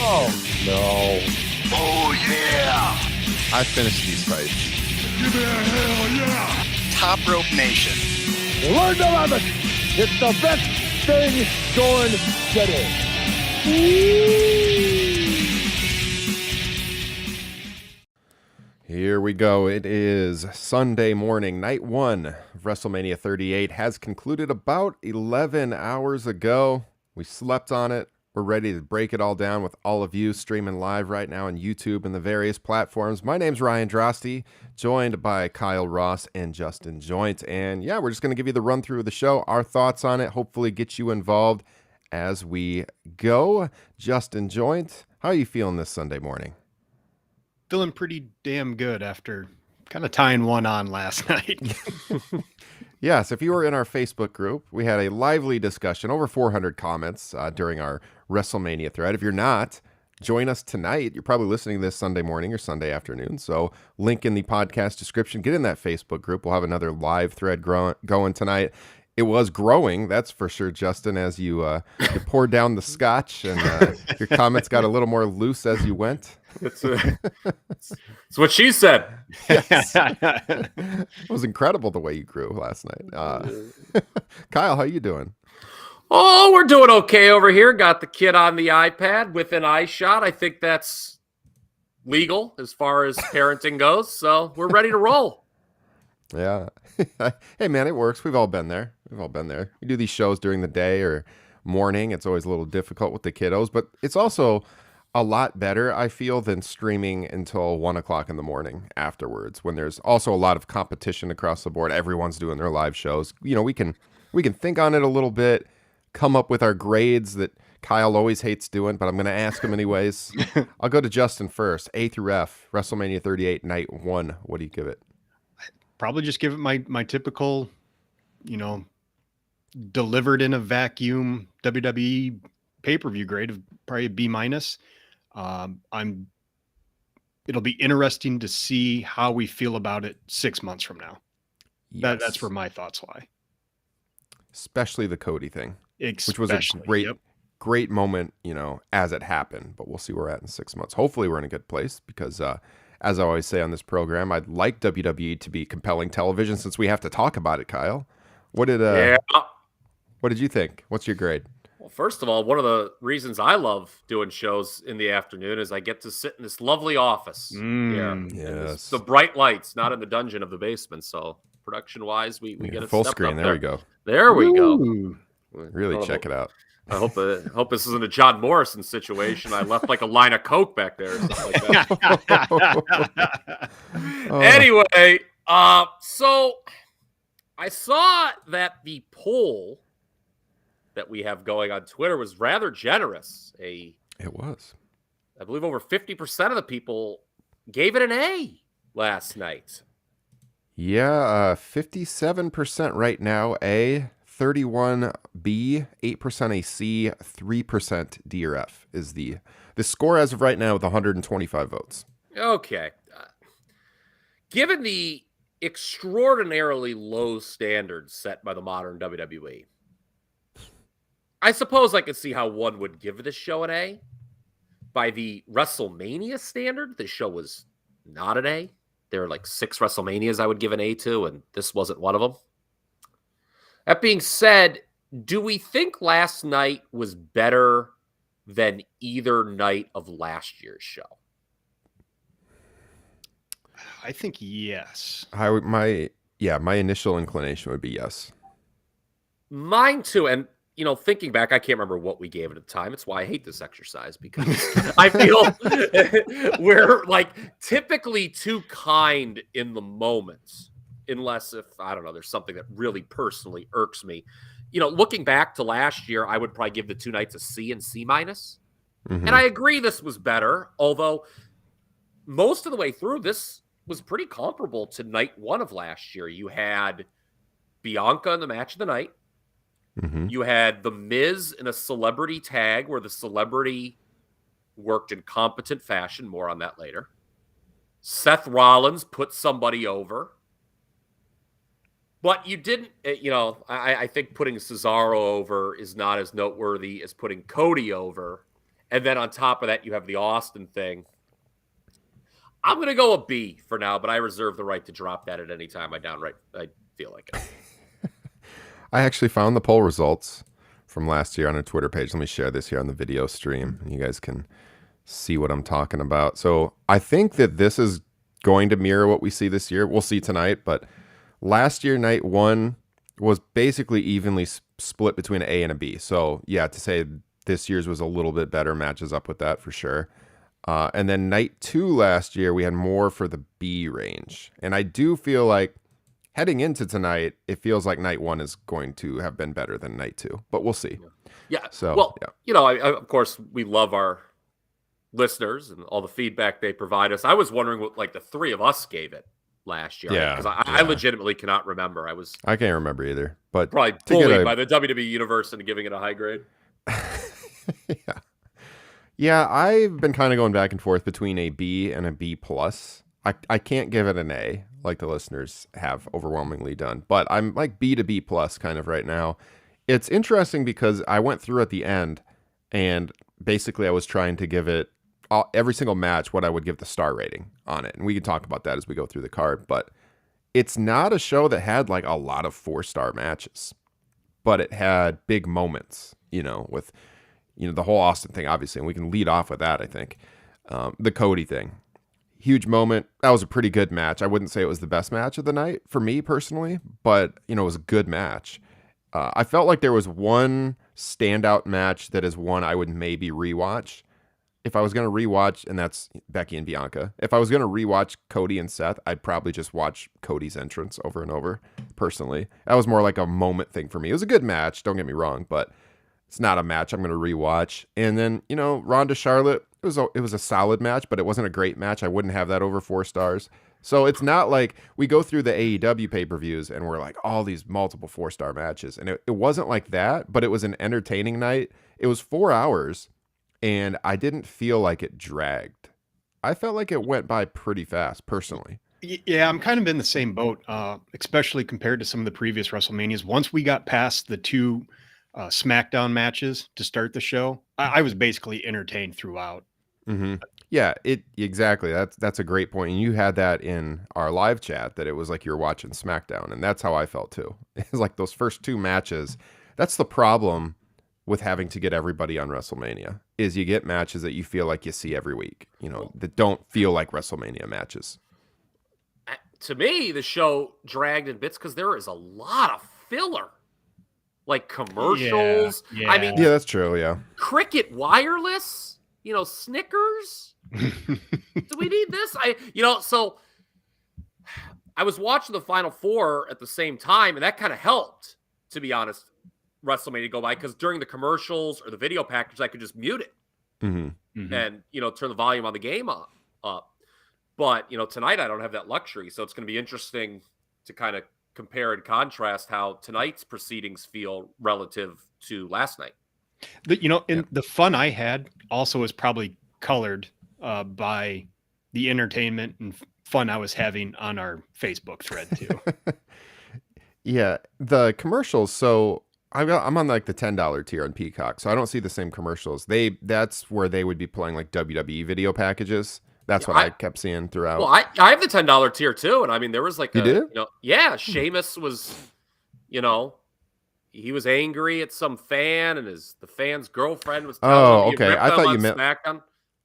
Oh, no. Oh, yeah. I finished these fights. Give me a hell yeah. Top Rope Nation. Learn to love it. It's the best thing going today. Here we go. It is Sunday morning. Night one of WrestleMania 38 has concluded about 11 hours ago. We slept on it. We're ready to break it all down with all of you streaming live right now on YouTube and the various platforms. My name's Ryan Drosty, joined by Kyle Ross and Justin Joint. And yeah, we're just going to give you the run through of the show, our thoughts on it, hopefully get you involved as we go. Justin Joint, how are you feeling this Sunday morning? Feeling pretty damn good after kind of tying one on last night. Yes, if you were in our Facebook group, we had a lively discussion, over 400 comments during our WrestleMania thread. If you're not, join us tonight. You're probably listening this Sunday morning or Sunday afternoon. So link in the podcast description. Get in that Facebook group. We'll have another live thread going tonight. It was growing, that's for sure, Justin, as you poured down the scotch and your comments got a little more loose as you went. It's what she said. Yes. It was incredible the way you grew last night. Kyle, how you doing? Oh, we're doing okay over here. Got the kid on the iPad with an eye shot. I think that's legal as far as parenting goes. So we're ready to roll. Yeah. Hey, man, it works. We've all been there. We do these shows during the day or morning. It's always a little difficult with the kiddos, but it's also a lot better, I feel, than streaming until 1 o'clock in the morning afterwards, when there's also a lot of competition across the board. Everyone's doing their live shows. You know, we can think on it a little bit, come up with our grades that Kyle always hates doing, but I'm going to ask him anyways. I'll go to Justin first. A through F, WrestleMania 38, night one. What do you give it? Probably just give it my typical, delivered in a vacuum WWE pay-per-view grade of probably a B-. It'll be interesting to see how we feel about it 6 months from now. Yes. That's where my thoughts lie. Especially the Cody thing, which was Especially, a great moment, as it happened, but we'll see where we're at in 6 months. Hopefully we're in a good place because, as I always say on this program, I'd like WWE to be compelling television since we have to talk about it, Kyle. What did you think? What's your grade? Well, first of all, one of the reasons I love doing shows in the afternoon is I get to sit in this lovely office. Yes. The bright lights, not in the dungeon of the basement. So production-wise, we get it full stepped screen. up There we go. There we go. Really check it out. I hope this isn't a John Morrison situation. I left like a line of Coke back there or something like that. Anyway, so I saw that the poll that we have going on Twitter was rather generous. It was. I believe over 50% of the people gave it an A last night. Yeah, 57% right now, A. 31 B, 8% a C, 3% D or F is the score as of right now with 125 votes. Okay. Given the extraordinarily low standards set by the modern WWE, I suppose I could see how one would give this show an A. By the WrestleMania standard, this show was not an A. There are like 6 WrestleManias I would give an A to, and this wasn't one of them. That being said, do we think last night was better than either night of last year's show? I think yes. My initial inclination would be yes. Mine too. And, thinking back, I can't remember what we gave it at the time. It's why I hate this exercise, because I feel we're like typically too kind in the moments. Unless if, I don't know, there's something that really personally irks me. Looking back to last year, I would probably give the 2 nights a C and C-. Mm-hmm. And I agree this was better, although most of the way through, this was pretty comparable to night one of last year. You had Bianca in the match of the night. Mm-hmm. You had The Miz in a celebrity tag where the celebrity worked in competent fashion. More on that later. Seth Rollins put somebody over. But you didn't, I think putting Cesaro over is not as noteworthy as putting Cody over. And then on top of that, you have the Austin thing. I'm going to go a B for now, but I reserve the right to drop that at any time I feel like it. I actually found the poll results from last year on our Twitter page. Let me share this here on the video stream, and you guys can see what I'm talking about. So I think that this is going to mirror what we see this year. We'll see tonight, but last year, night one was basically evenly split between an A and a B. So yeah, to say this year's was a little bit better matches up with that for sure. And then night two last year, we had more for the B range. And I do feel like heading into tonight, it feels like night one is going to have been better than night two, but we'll see. Yeah. So, well, yeah. you know, of course, we love our listeners and all the feedback they provide us. I was wondering what like the three of us gave it last year. Yeah. Because I legitimately cannot remember. I can't remember either, but probably bullied by the WWE Universe into giving it a high grade. Yeah. Yeah, I've been kind of going back and forth between a B and a B plus. I can't give it an A like the listeners have overwhelmingly done, but I'm like B to B plus kind of right now. It's interesting because I went through at the end and basically I was trying to give it every single match what I would give the star rating on it. And we can talk about that as we go through the card, but it's not a show that had like a lot of 4-star matches, but it had big moments, you know, with the whole Austin thing, obviously, and we can lead off with that, I think. The Cody thing. Huge moment. That was a pretty good match. I wouldn't say it was the best match of the night for me personally, but, it was a good match. I felt like there was one standout match that is one I would maybe rewatch. If I was going to rewatch, and that's Becky and Bianca. If I was going to rewatch Cody and Seth, I'd probably just watch Cody's entrance over and over, personally. That was more like a moment thing for me. It was a good match, don't get me wrong, but it's not a match I'm going to rewatch. And then, Ronda Charlotte, it was a solid match, but it wasn't a great match. I wouldn't have that over 4 stars. So it's not like we go through the AEW pay-per-views and we're like all these multiple 4-star matches. And it wasn't like that, but it was an entertaining night. It was 4 hours and I didn't feel like it dragged. I felt like it went by pretty fast personally. Yeah, I'm kind of in the same boat, especially compared to some of the previous WrestleManias. Once we got past the 2 SmackDown matches to start the show, I was basically entertained throughout. Mm-hmm. Yeah, exactly. That's a great point. And you had that in our live chat that it was like you were watching SmackDown, and that's how I felt too. It's like those first 2 matches. That's the problem with having to get everybody on WrestleMania is you get matches that you feel like you see every week, that don't feel like WrestleMania matches. To me, the show dragged in bits because there is a lot of filler. Like commercials. Yeah. I mean, yeah, that's true. Yeah. Cricket Wireless, Snickers. Do we need this? So I was watching the Final Four at the same time, and that kind of helped, to be honest, WrestleMania go by, because during the commercials or the video package, I could just mute it and, turn the volume on the game up. But, tonight I don't have that luxury. So it's going to be interesting to kind of compare and contrast how tonight's proceedings feel relative to last night. The fun I had also was probably colored by the entertainment and fun I was having on our Facebook thread too. Yeah, the commercials. So I'm on like the $10 tier on Peacock, so I don't see the same commercials. That's where they would be playing like WWE video packages. That's what I kept seeing throughout. Well, I have the $10 tier too, and I mean there was like Sheamus was, he was angry at some fan, and the fan's girlfriend was telling him he ripped him on SmackDown.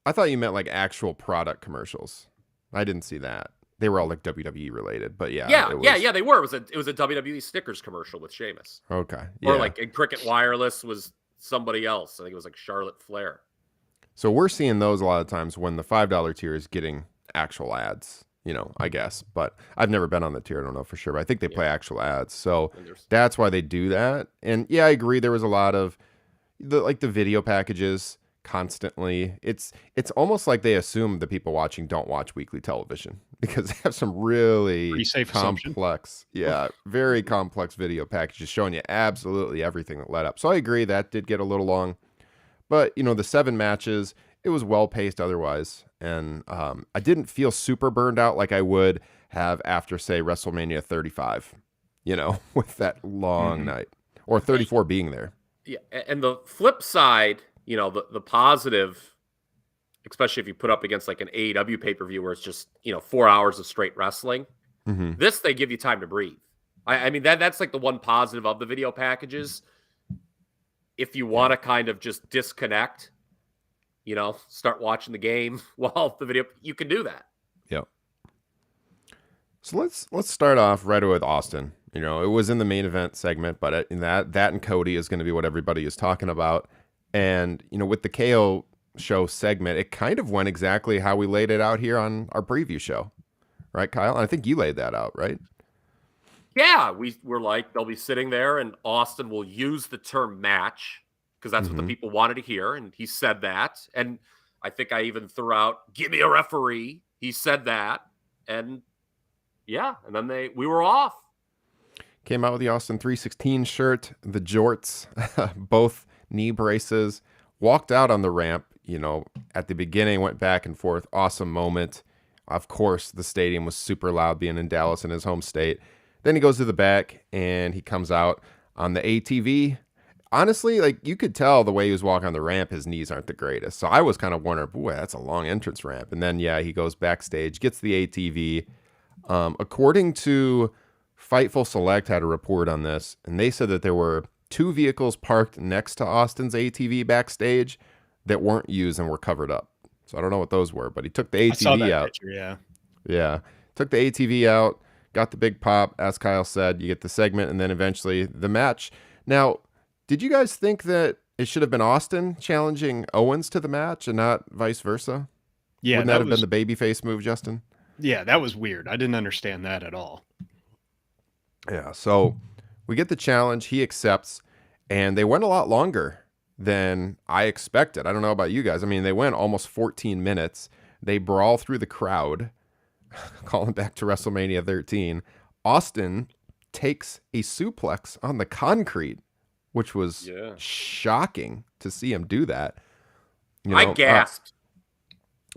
I thought you meant like actual product commercials. I didn't see that. They were all like WWE related, but yeah, they were. It was a WWE stickers commercial with Sheamus. Okay, or like in Cricket Wireless was somebody else. I think it was like Charlotte Flair. So we're seeing those a lot of times when the $5 tier is getting actual ads, I guess. But I've never been on the tier. I don't know for sure. But I think they play actual ads. So that's why they do that. And yeah, I agree. There was a lot of the video packages constantly. It's almost like they assume the people watching don't watch weekly television because they have some really complex, very complex video packages showing you absolutely everything that led up. So I agree that did get a little long. But, the 7 matches, it was well-paced otherwise. And I didn't feel super burned out like I would have after, say, WrestleMania 35, with that long night. Or 34 being there. Yeah, and the flip side the positive, especially if you put up against like an AEW pay-per-view where it's just, 4 hours of straight wrestling. Mm-hmm. This, they give you time to breathe. I mean, that's like the one positive of the video packages. If you want to kind of just disconnect, start watching the game while the video, you can do that. Yep. So let's start off right away with Austin. It was in the main event segment, but that and Cody is going to be what everybody is talking about. And, with the KO show segment, it kind of went exactly how we laid it out here on our preview show. Right, Kyle? And I think you laid that out, right? Yeah, we're like, they'll be sitting there and Austin will use the term match because that's what the people wanted to hear. And he said that. And I think I even threw out, give me a referee. He said that. And yeah, and then we were off. Came out with the Austin 316 shirt, the jorts, both knee braces, walked out on the ramp, at the beginning, went back and forth. Awesome moment. Of course, the stadium was super loud being in Dallas in his home state. Then he goes to the back and he comes out on the ATV. Honestly, like you could tell the way he was walking on the ramp, his knees aren't the greatest. So I was kind of wondering, boy, that's a long entrance ramp. And then, he goes backstage, gets the ATV. According to Fightful Select had a report on this, and they said that there were 2 vehicles parked next to Austin's ATV backstage that weren't used and were covered up. So I don't know what those were, but he took the ATV out. Picture, Yeah. Took the ATV out, got the big pop, as Kyle said. You get the segment and then eventually the match. Now, did you guys think that it should have been Austin challenging Owens to the match and not vice versa? Yeah. Wouldn't that have been the babyface move, Justin? Yeah, that was weird. I didn't understand that at all. Yeah, so we get the challenge. He accepts, and they went a lot longer than I expected. I don't know about you guys. I mean, they went almost 14 minutes. They brawl through the crowd, calling back to WrestleMania 13. Austin takes a suplex on the concrete, which was shocking to see him do that. I gasped.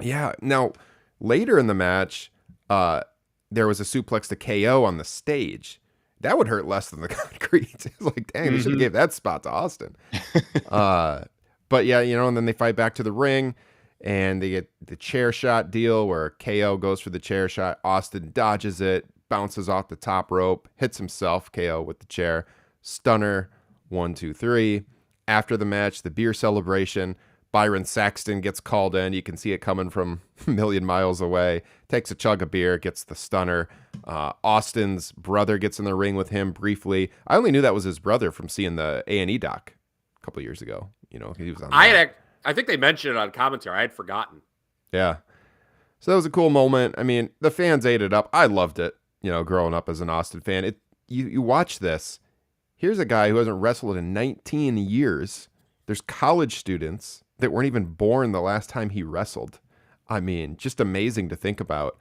Yeah. Now, later in the match, there was a suplex to KO on the stage. That would hurt less than the concrete. It's like, dang, they should have gave that spot to Austin. But yeah, and then they fight back to the ring and they get the chair shot deal where KO goes for the chair shot. Austin dodges it, bounces off the top rope, hits himself, KO with the chair. Stunner, 1, 2, 3. After the match, the beer celebration. Byron Saxton gets called in. You can see it coming from a million miles away. Takes a chug of beer, gets the stunner. Austin's brother gets in the ring with him briefly. I only knew that was his brother from seeing the A&E doc a couple years ago. He was on that. I think they mentioned it on commentary. I had forgotten. Yeah. So that was a cool moment. I mean, the fans ate it up. I loved it, growing up as an Austin fan. You watch this. Here's a guy who hasn't wrestled in 19 years. There's college students that weren't even born the last time he wrestled. I mean, just amazing to think about.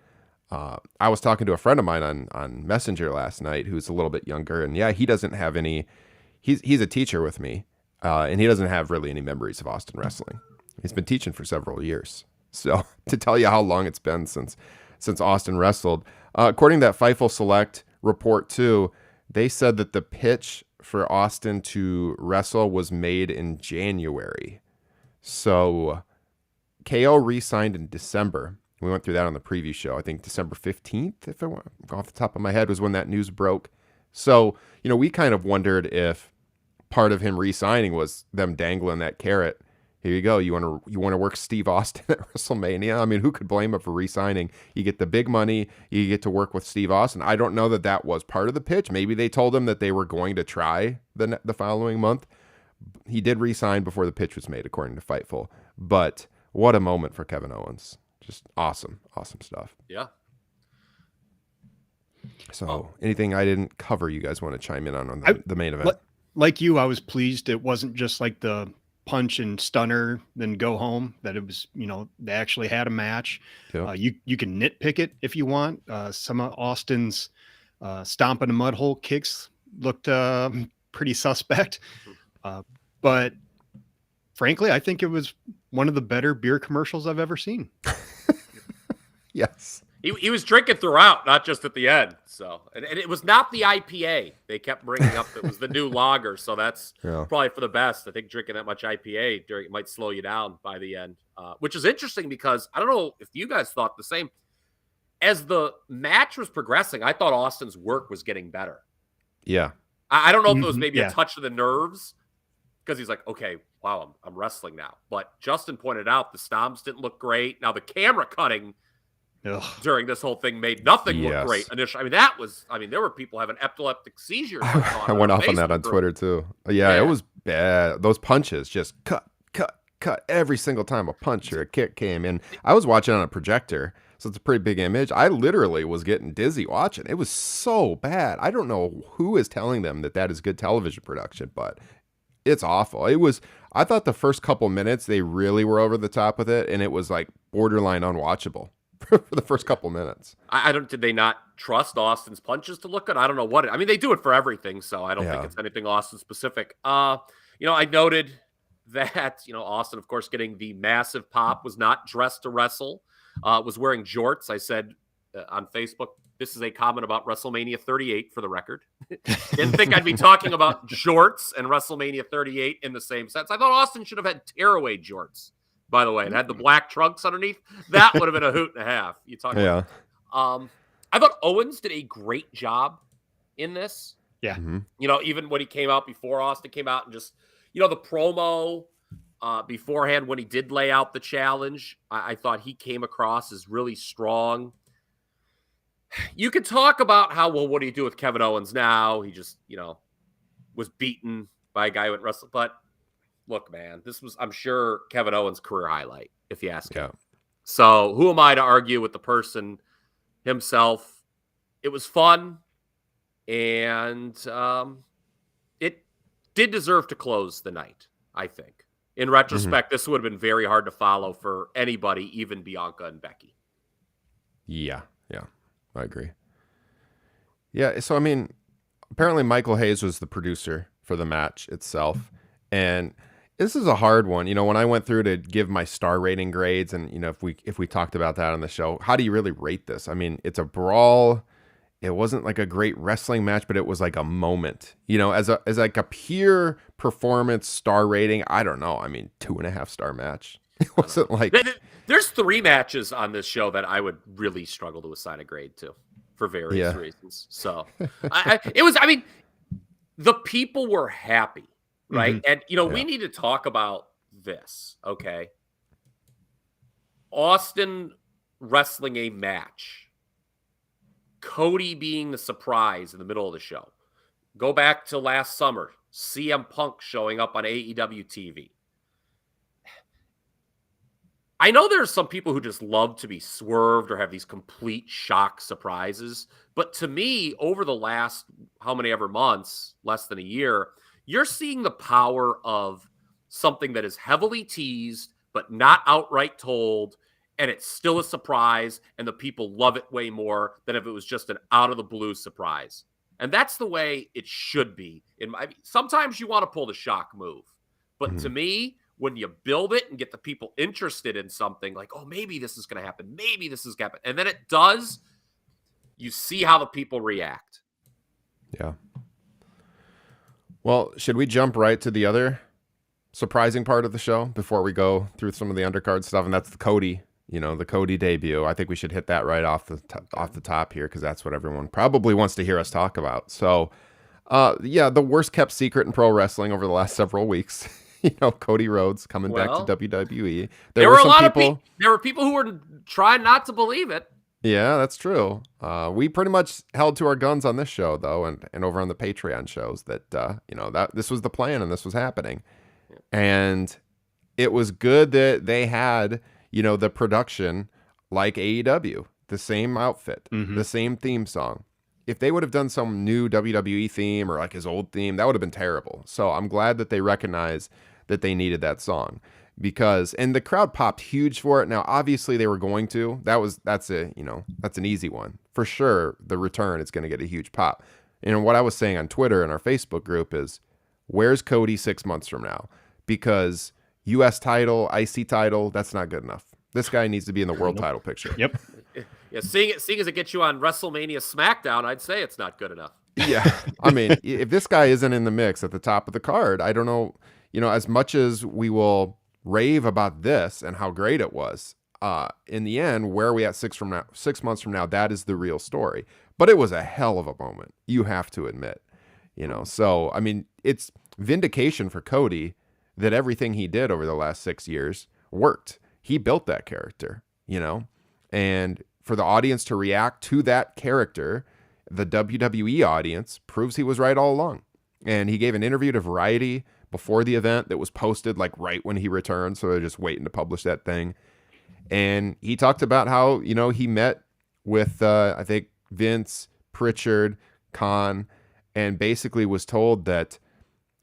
I was talking to a friend of mine on Messenger last night who's a little bit younger, and he doesn't have any. He's a teacher with me, and he doesn't have really any memories of Austin wrestling. He's been teaching for several years. So to tell you how long it's been since Austin wrestled, according to that Fightful Select report too, they said that the pitch for Austin to wrestle was made in January. So KO re-signed in December. We went through that on the preview show. I think December 15th, if I went off the top of my head, was when that news broke. So, we kind of wondered if part of him re-signing was them dangling that carrot. Here you go. You want to work Steve Austin at WrestleMania? I mean, who could blame him for re-signing? You get the big money. You get to work with Steve Austin. I don't know that was part of the pitch. Maybe they told him that they were going to try the following month. He did re-sign before the pitch was made, according to Fightful. But what a moment for Kevin Owens. Just awesome stuff. Yeah. So anything I didn't cover, you guys want to chime in on the main event? Like you, I was pleased it wasn't just like the punch and stunner, then go home, that it was, they actually had a match. Yeah. You can nitpick it if you want. Some of Austin's stomp in a mud hole kicks looked pretty suspect. But frankly, I think it was one of the better beer commercials I've ever seen. Yes. He was drinking throughout, not just at the end. So, and it was not the IPA they kept bringing up. It was the new lager. So that's probably for the best. I think drinking that much IPA it might slow you down by the end, which is interesting because I don't know if you guys thought the same. As the match was progressing, I thought Austin's work was getting better. Yeah. I don't know if it was maybe a touch of the nerves because he's like, okay, wow, I'm wrestling now. But Justin pointed out the stomps didn't look great. Now the camera cutting during this whole thing made nothing look great initially. I mean, there were people having epileptic seizures. I went off on that on Twitter too. Yeah, it was bad. Those punches just cut every single time a punch or a kick came in. I was watching on a projector, so it's a pretty big image. I literally was getting dizzy watching. It was so bad. I don't know who is telling them that is good television production, but it's awful. I thought the first couple minutes they really were over the top with it, and it was like borderline unwatchable for the first couple minutes. Did they not trust Austin's punches to look good? I don't know what. I mean, they do it for everything, so I don't think it's anything Austin specific. I noted that, Austin, of course, getting the massive pop, was not dressed to wrestle, was wearing jorts. I said on Facebook, this is a comment about WrestleMania 38 for the record. Didn't think I'd be talking about jorts and WrestleMania 38 in the same sense. I thought Austin should have had tearaway jorts, by the way, and had the black trunks underneath. That would have been a hoot and a half. You talk about. I thought Owens did a great job in this. Yeah. Mm-hmm. Even when he came out before Austin came out and just, the promo beforehand when he did lay out the challenge, I thought he came across as really strong. You could talk about how, well, what do you do with Kevin Owens now? He just, was beaten by a guy who went wrestle. But look, man, this was, I'm sure, Kevin Owens' career highlight, if you ask him. So who am I to argue with the person himself? It was fun, and it did deserve to close the night, I think. In retrospect, this would have been very hard to follow for anybody, even Bianca and Becky. Yeah, I agree. Yeah, so, I mean, apparently Michael Hayes was the producer for the match itself, and this is a hard one. When I went through to give my star rating grades, and if we talked about that on the show, how do you really rate this? I mean, it's a brawl. It wasn't like a great wrestling match, but it was like a moment. As like a pure performance star rating, I don't know. I mean, 2.5 star match. It wasn't like there's 3 matches on this show that I would really struggle to assign a grade to for various reasons. So the people were happy. Right. And, we need to talk about this. Okay. Austin wrestling a match. Cody being the surprise in the middle of the show. Go back to last summer. CM Punk showing up on AEW TV. I know there's some people who just love to be swerved or have these complete shock surprises. But to me, over the last how many ever months, less than a year, you're seeing the power of something that is heavily teased, but not outright told, and it's still a surprise, and the people love it way more than if it was just an out-of-the-blue surprise. And that's the way it should be. Sometimes you want to pull the shock move. But to me, when you build it and get the people interested in something, like, oh, maybe this is going to happen, maybe this is going to happen, and then it does, you see how the people react. Yeah. Well, should we jump right to the other surprising part of the show before we go through some of the undercard stuff? And that's the Cody, the Cody debut. I think we should hit that right off the top here, because that's what everyone probably wants to hear us talk about. So, the worst kept secret in pro wrestling over the last several weeks. Cody Rhodes coming back to WWE. There were a lot of people. There were people who were trying not to believe it. Yeah, that's true. We pretty much held to our guns on this show, though, and over on the Patreon shows that that this was the plan and this was happening, and it was good that they had the production like AEW, the same outfit, the same theme song. If they would have done some new WWE theme or like his old theme, that would have been terrible. So I'm glad that they recognized that they needed that song. And the crowd popped huge for it. Now, obviously they were going to, that's an easy one for sure. The return is going to get a huge pop. And what I was saying on Twitter and our Facebook group is, where's Cody 6 months from now? Because US title, IC title, that's not good enough. This guy needs to be in the world title picture. Yep. Yeah, seeing as it gets you on WrestleMania SmackDown, I'd say it's not good enough. Yeah. I mean, if this guy isn't in the mix at the top of the card, I don't know, as much as we will rave about this and how great it was, in the end, where are we at 6 months from now? That is the real story. But it was a hell of a moment, you have to admit. So I mean, it's vindication for Cody that everything he did over the last 6 years worked. He built that character, and for the audience to react to that character, the WWE audience proves he was right all along. And he gave an interview to Variety before the event that was posted like right when he returned. So they're just waiting to publish that thing. And he talked about how, he met with, I think, Vince, Pritchard, Khan, and basically was told that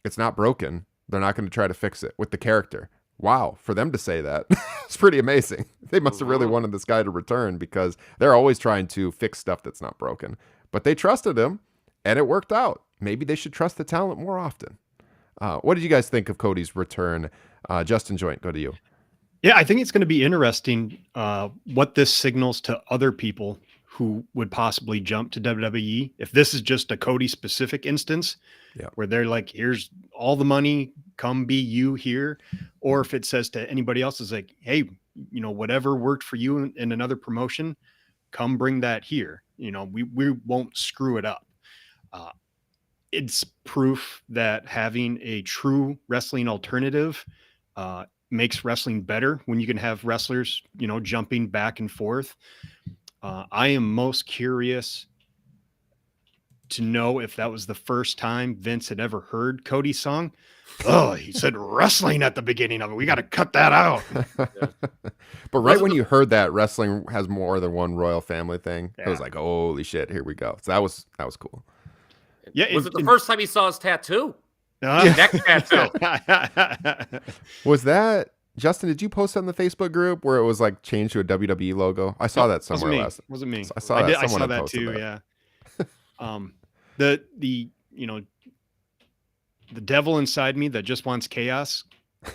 it's not broken. They're not going to try to fix it with the character. Wow, for them to say that, it's pretty amazing. They must have really wanted this guy to return because they're always trying to fix stuff that's not broken. But they trusted him, and it worked out. Maybe they should trust the talent more often. What did you guys think of Cody's return? Justin Joint, go to you. Yeah, I think it's going to be interesting what this signals to other people who would possibly jump to WWE. If this is just a Cody specific instance where they're like, here's all the money, come be you here. Or if it says to anybody else, is like, hey, whatever worked for you in another promotion, come bring that here. We won't screw it up. It's proof that having a true wrestling alternative makes wrestling better when you can have wrestlers, jumping back and forth. I am most curious to know if that was the first time Vince had ever heard Cody's song. Oh, he said wrestling at the beginning of it. We got to cut that out. But right when you heard that wrestling has more than one royal family thing, it was like, holy shit, here we go. So that was cool. Yeah, was it the first time he saw his tattoo? Neck tattoo. Was that, Justin, did you post that in the Facebook group where it was like changed to a WWE logo? I saw that somewhere last. Wasn't me. I saw that. I saw that too. Yeah. The devil inside me that just wants chaos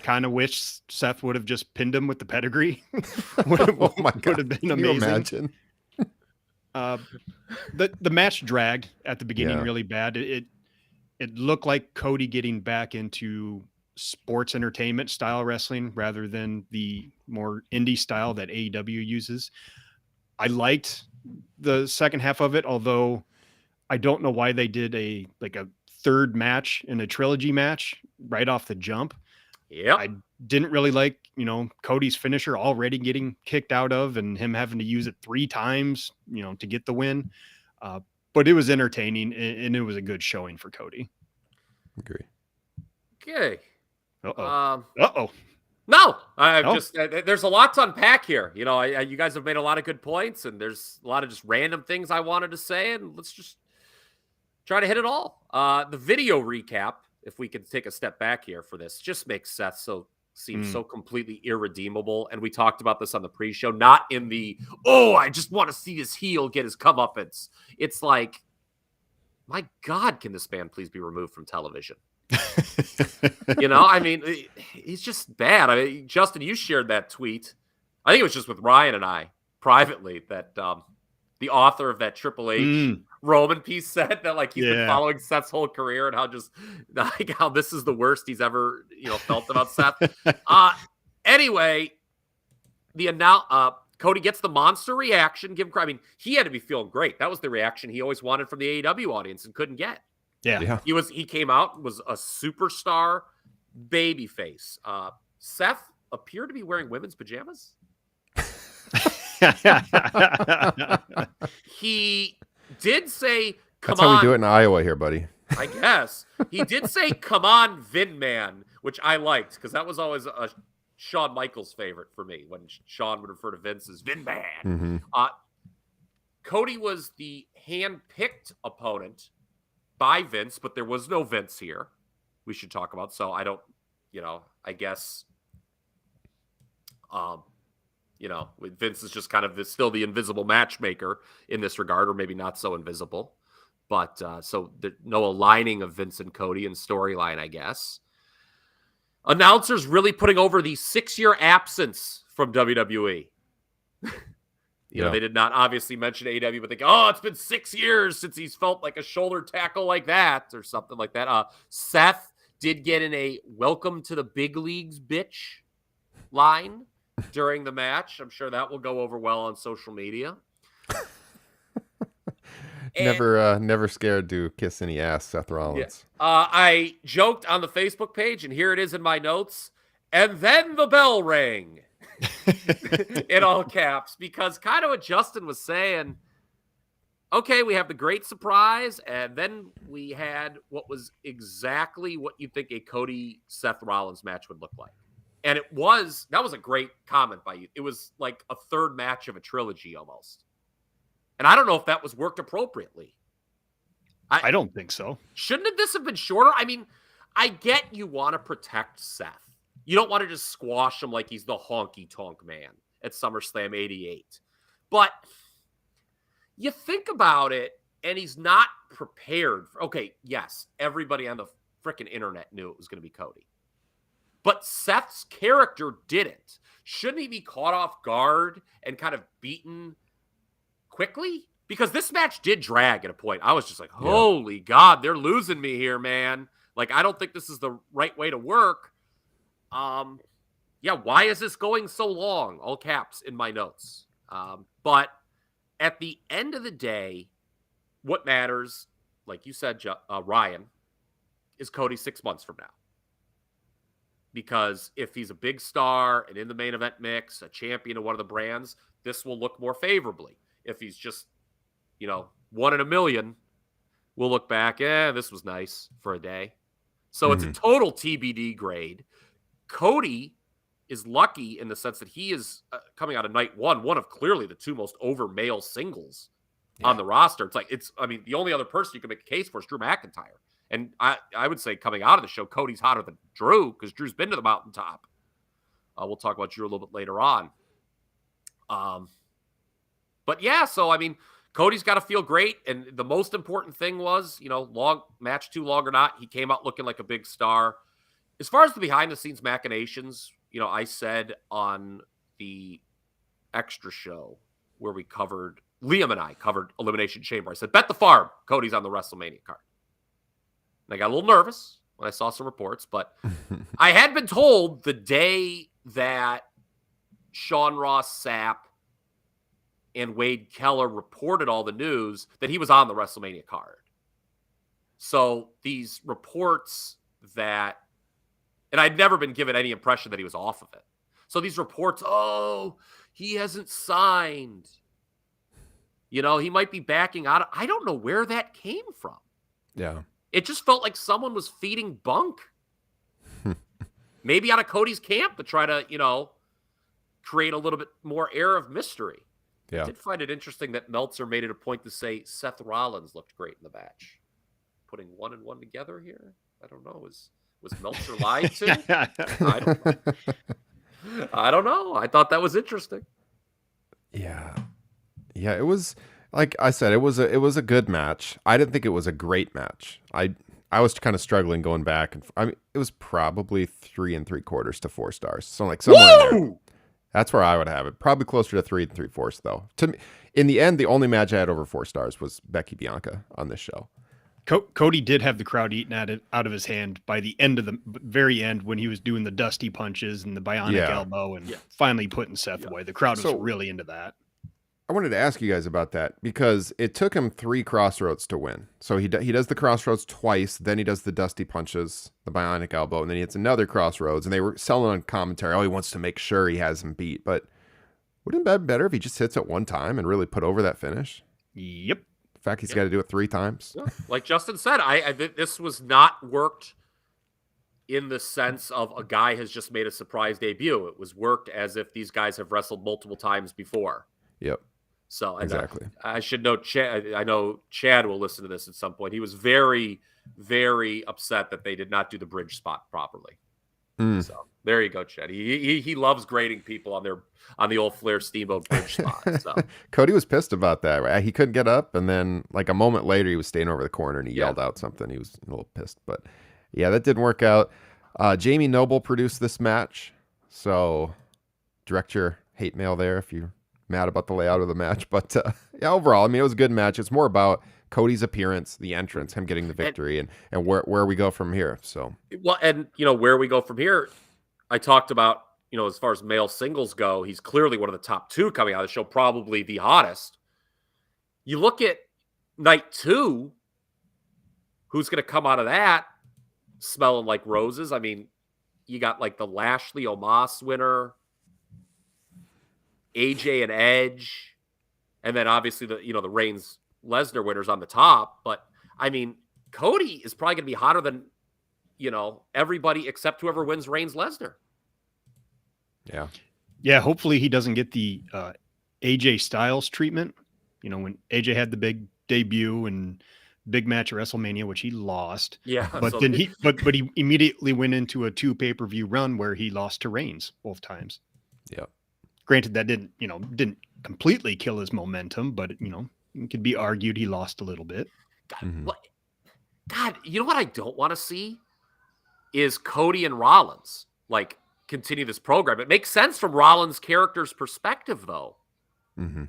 kind of wish Seth would have just pinned him with the pedigree. Oh my God. Would have been amazing. Can you imagine? The match dragged at the beginning really bad. It looked like Cody getting back into sports entertainment style wrestling rather than the more indie style that AEW uses. I liked the second half of it, although I don't know why they did a third match in a trilogy match right off the jump. Yeah. I didn't really like, Cody's finisher already getting kicked out of and him having to use it 3 times, to get the win. But it was entertaining and it was a good showing for Cody. Agree. Okay. Uh-oh. No, there's a lot to unpack here. You guys have made a lot of good points and there's a lot of just random things I wanted to say, and let's just try to hit it all. The video recap, if we could take a step back here for this, just makes Seth seem so completely irredeemable. And we talked about this on the pre-show, not in the, I just want to see his heel get his comeuppance. It's like, my God, can this man please be removed from television? I mean, he's just bad. I mean, Justin, you shared that tweet. I think it was just with Ryan and I privately that the author of that Triple H Roman piece said that he's been following Seth's whole career and how this is the worst he's ever felt about Seth. Anyway, Cody gets the monster reaction. I mean, he had to be feeling great. That was the reaction he always wanted from the AEW audience and couldn't get. Yeah. He came out, was a superstar babyface. Seth appeared to be wearing women's pajamas. He did say, come on. That's how we do it in Iowa here, buddy. I guess. He did say, come on, Vin Man, which I liked because that was always a Shawn Michaels favorite for me when Shawn would refer to Vince as Vin Man. Mm-hmm. Cody was the hand-picked opponent by Vince, but there was no Vince here. We should talk about. So I don't, I guess, Vince is just kind of still the invisible matchmaker in this regard, or maybe not so invisible. But so no aligning of Vince and Cody in storyline, I guess. Announcers really putting over the 6-year absence from WWE. You know, they did not obviously mention AEW, but they go, oh, it's been 6 years since he's felt like a shoulder tackle like that or something like that. Seth did get in a welcome to the big leagues, bitch line during the match. I'm sure that will go over well on social media. Never scared to kiss any ass, Seth Rollins. Yeah. I joked on the Facebook page, and here it is in my notes. And then the bell rang. In all caps, because kind of what Justin was saying, okay, we have the great surprise, and then we had what was exactly what you'd think a Cody Seth Rollins match would look like. And that was a great comment by you. It was like a third match of a trilogy almost. And I don't know if that was worked appropriately. I don't think so. Shouldn't this have been shorter? I mean, I get you want to protect Seth. You don't want to just squash him like he's the honky-tonk man at SummerSlam 88. But you think about it, and he's not prepared. Okay, yes, everybody on the freaking internet knew it was going to be Cody. But Seth's character didn't. Shouldn't he be caught off guard and kind of beaten quickly? Because this match did drag at a point. I was just like, holy God, they're losing me here, man. Like, I don't think this is the right way to work. Why is this going so long? All caps in my notes. But at the end of the day, what matters, like you said, Ryan, is Cody 6 months from now. Because if he's a big star and in the main event mix, a champion of one of the brands, this will look more favorably. If he's just, 1 in a million, we'll look back, this was nice for a day. So it's a total TBD grade. Cody is lucky in the sense that he is coming out of night one of clearly the two most over male singles on the roster. The only other person you can make a case for is Drew McIntyre. And I would say coming out of the show, Cody's hotter than Drew because Drew's been to the mountaintop. We'll talk about Drew a little bit later on. Cody's got to feel great. And the most important thing was, long match too long or not, he came out looking like a big star. As far as the behind-the-scenes machinations, I said on the extra show where Liam and I covered Elimination Chamber, I said, bet the farm Cody's on the WrestleMania card. And I got a little nervous when I saw some reports, but I had been told the day that Sean Ross Sapp and Wade Keller reported all the news that he was on the WrestleMania card. So these reports that, and I'd never been given any impression that he was off of it. So these reports, he hasn't signed. He might be backing out. I don't know where that came from. Yeah. It just felt like someone was feeding bunk. Maybe out of Cody's camp to try to, create a little bit more air of mystery. Yeah. I did find it interesting that Meltzer made it a point to say Seth Rollins looked great in the match. Putting 1 and 1 together here? I don't know. Was Meltzer lied to? I don't know. I thought that was interesting. Yeah. Yeah, it was, like I said, it was a good match. I didn't think it was a great match. I was kind of struggling going back, and it was probably 3 3/4 to 4 stars. So like somewhere in there. That's where I would have it. Probably closer to 3 3/4 though. To me, in the end, the only match I had over 4 stars was Becky Bianca on this show. Cody did have the crowd eaten out of his hand by the end of the very end when he was doing the dusty punches and the bionic elbow and finally putting Seth away. The crowd was really into that. I wanted to ask you guys about that because it took him 3 crossroads to win. So he does the crossroads twice, then he does the dusty punches, the bionic elbow, and then he hits another crossroads. And they were selling on commentary, he wants to make sure he has him beat. But wouldn't it be better if he just hits it one time and really put over that finish? Yep. The fact he's got to do it 3 times. Yeah. Like Justin said, I this was not worked in the sense of a guy has just made a surprise debut. It was worked as if these guys have wrestled multiple times before. Yep. So exactly. I should know Chad. I know Chad will listen to this at some point. He was very, very upset that they did not do the bridge spot properly. So there you go, Chad. He loves grading people on the old Flair Steamboat bridge spot. So Cody was pissed about that. Right? He couldn't get up, and then like a moment later, he was staying over the corner and he yelled out something. He was a little pissed, but yeah, that didn't work out. Jamie Noble produced this match, so direct your hate mail there if you mad about the layout of the match. But yeah, overall, I mean, it was a good match. It's more about Cody's appearance, the entrance, him getting the victory, and where we go from here. So, well, and where we go from here, I talked about, as far as male singles go, he's clearly one of the top 2 coming out of the show, probably the hottest. You look at night 2, who's going to come out of that smelling like roses? I mean, you got like the Lashley Omos winner, AJ and Edge, and then obviously the Reigns Lesnar winners on the top. But I mean, Cody is probably going to be hotter than everybody except whoever wins Reigns Lesnar. Yeah. Hopefully he doesn't get the AJ Styles treatment. When AJ had the big debut and big match at WrestleMania, which he lost. Yeah, but so then he immediately went into a 2 pay-per-view run where he lost to Reigns both times. Yeah. Granted, that didn't completely kill his momentum, but it could be argued he lost a little bit. God, you know what I don't want to see is Cody and Rollins continue this program. It makes sense from Rollins' character's perspective, though. Mm-hmm.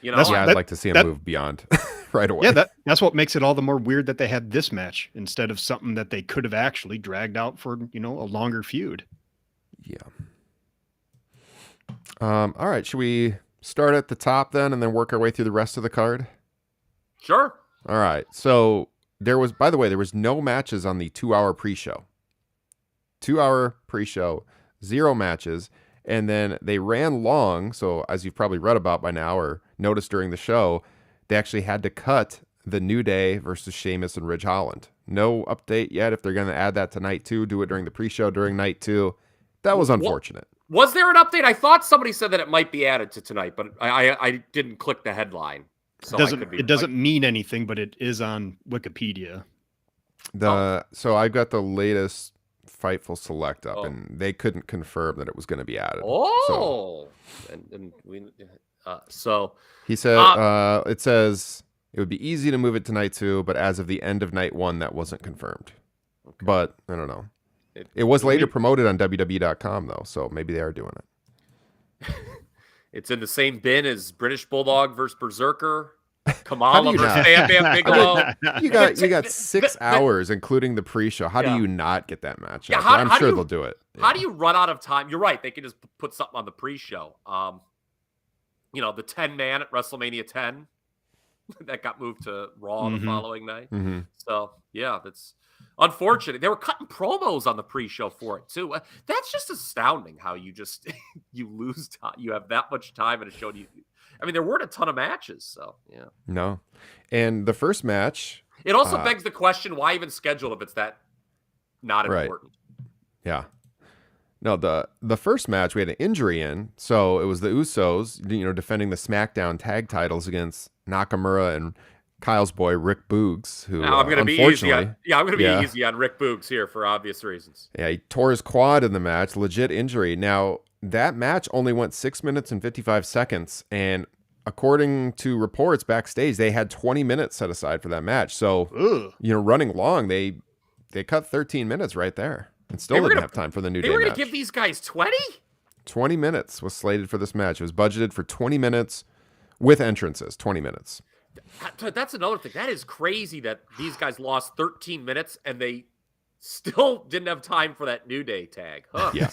I'd like to see him move beyond right away. Yeah, that's what makes it all the more weird that they had this match instead of something that they could have actually dragged out for a longer feud. Yeah. All right, should we start at the top then and then work our way through the rest of the card? Sure. All right. So there was no matches on the 2-hour pre-show. 2-hour pre-show, 0 matches. And then they ran long. So as you've probably read about by now or noticed during the show, they actually had to cut the New Day versus Sheamus and Ridge Holland. No update yet if they're going to add that to night 2, do it during the pre-show during night 2. That was unfortunate. Was there an update? I thought somebody said that it might be added to tonight, but I didn't click the headline. So it doesn't mean anything, but it is on Wikipedia. So I got the latest Fightful Select up, and they couldn't confirm that it was going to be added. So he said it says it would be easy to move it to night 2, but as of the end of night 1, that wasn't confirmed. Okay. But I don't know. It was later promoted on WWE.com though, so maybe they are doing it. It's in the same bin as British Bulldog versus Berserker, Kamala versus Bam Bam Bigelow. You got 6 hours, including the pre-show. How do you not get that match? Yeah, I'm sure they'll do it. How do you run out of time? You're right. They can just put something on the pre-show. The 10-man at WrestleMania 10 that got moved to Raw the following night. Mm-hmm. So yeah, that's unfortunate. They were cutting promos on the pre-show for it too. That's just astounding how you just you lose time. You have that much time in a show. I mean, there weren't a ton of matches, so yeah. No, and the first match. It also begs the question: why even schedule if it's that not important? Yeah. No, the first match we had an injury in, so it was the Usos, defending the SmackDown tag titles against Nakamura and Kyle's boy Rick Boogs, who I'm going to be easy. I'm going to be easy on Rick Boogs here for obvious reasons. Yeah, he tore his quad in the match, legit injury. Now that match only went 6 minutes and 55 seconds, and according to reports backstage, they had 20 minutes set aside for that match. So running long, they cut 13 minutes right there, and still didn't have time for the New Day match. They were going to give these guys 20? 20 minutes was slated for this match. It was budgeted for 20 minutes with entrances. 20 minutes. That's another thing. That is crazy that these guys lost 13 minutes and they still didn't have time for that New Day tag. Huh. Yeah.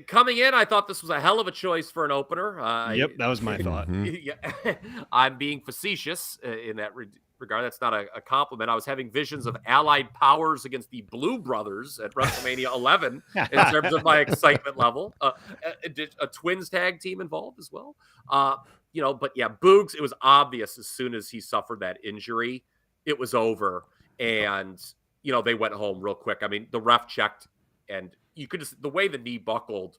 Coming in, I thought this was a hell of a choice for an opener. Yep, that was my thought. I'm being facetious in that regard. That's not a compliment. I was having visions of allied powers against the Blue Brothers at WrestleMania 11 in terms of my excitement level. A twins tag team involved as well. But yeah, Boogs, it was obvious as soon as he suffered that injury, it was over. And, they went home real quick. I mean, the ref checked and you could just, the way the knee buckled,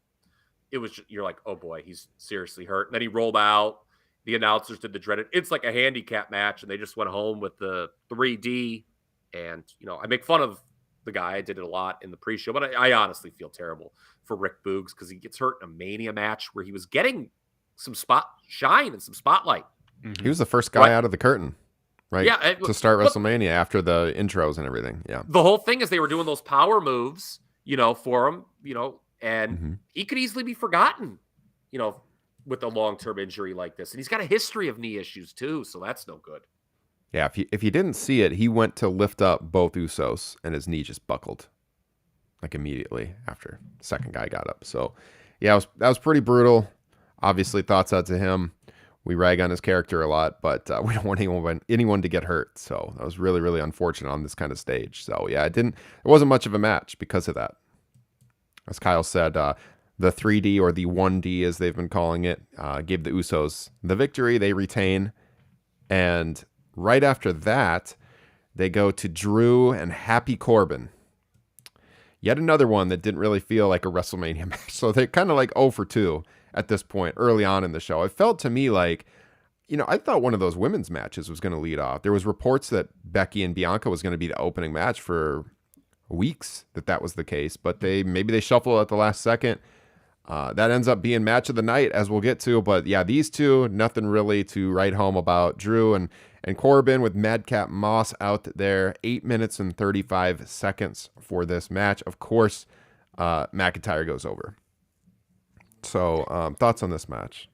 it was, you're like, oh boy, he's seriously hurt. And then he rolled out. The announcers did the dreaded, it's like a handicap match, and they just went home with the 3D. And, I make fun of the guy. I did it a lot in the pre-show, but I honestly feel terrible for Rick Boogs because he gets hurt in a Mania match where he was getting some shine and some spotlight. He was the first guy out of the curtain, right? Yeah. To start WrestleMania after the intros and everything. Yeah. The whole thing is they were doing those power moves, for him, and he could easily be forgotten, with a long-term injury like this. And he's got a history of knee issues too, so that's no good. Yeah, if you didn't see it, he went to lift up both Usos and his knee just buckled like immediately after the second guy got up. So yeah, that was pretty brutal. Obviously, thoughts out to him. We rag on his character a lot, but we don't want anyone to get hurt. So that was really, really unfortunate on this kind of stage. So yeah, it wasn't much of a match because of that. As Kyle said, the 3D or the 1D as they've been calling it, gave the Usos the victory. They retain. And right after that, they go to Drew and Happy Corbin. Yet another one that didn't really feel like a WrestleMania match. So they're kind of like 0 for 2 at this point early on in the show. It felt to me like, I thought one of those women's matches was going to lead off. There was reports that Becky and Bianca was going to be the opening match for weeks, that was the case. But maybe they shuffle at the last second. That ends up being match of the night, as we'll get to. But yeah, these two, nothing really to write home about. Drew and Corbin with Madcap Moss out there. 8 minutes and 35 seconds for this match. Of course, McIntyre goes over. So thoughts on this match?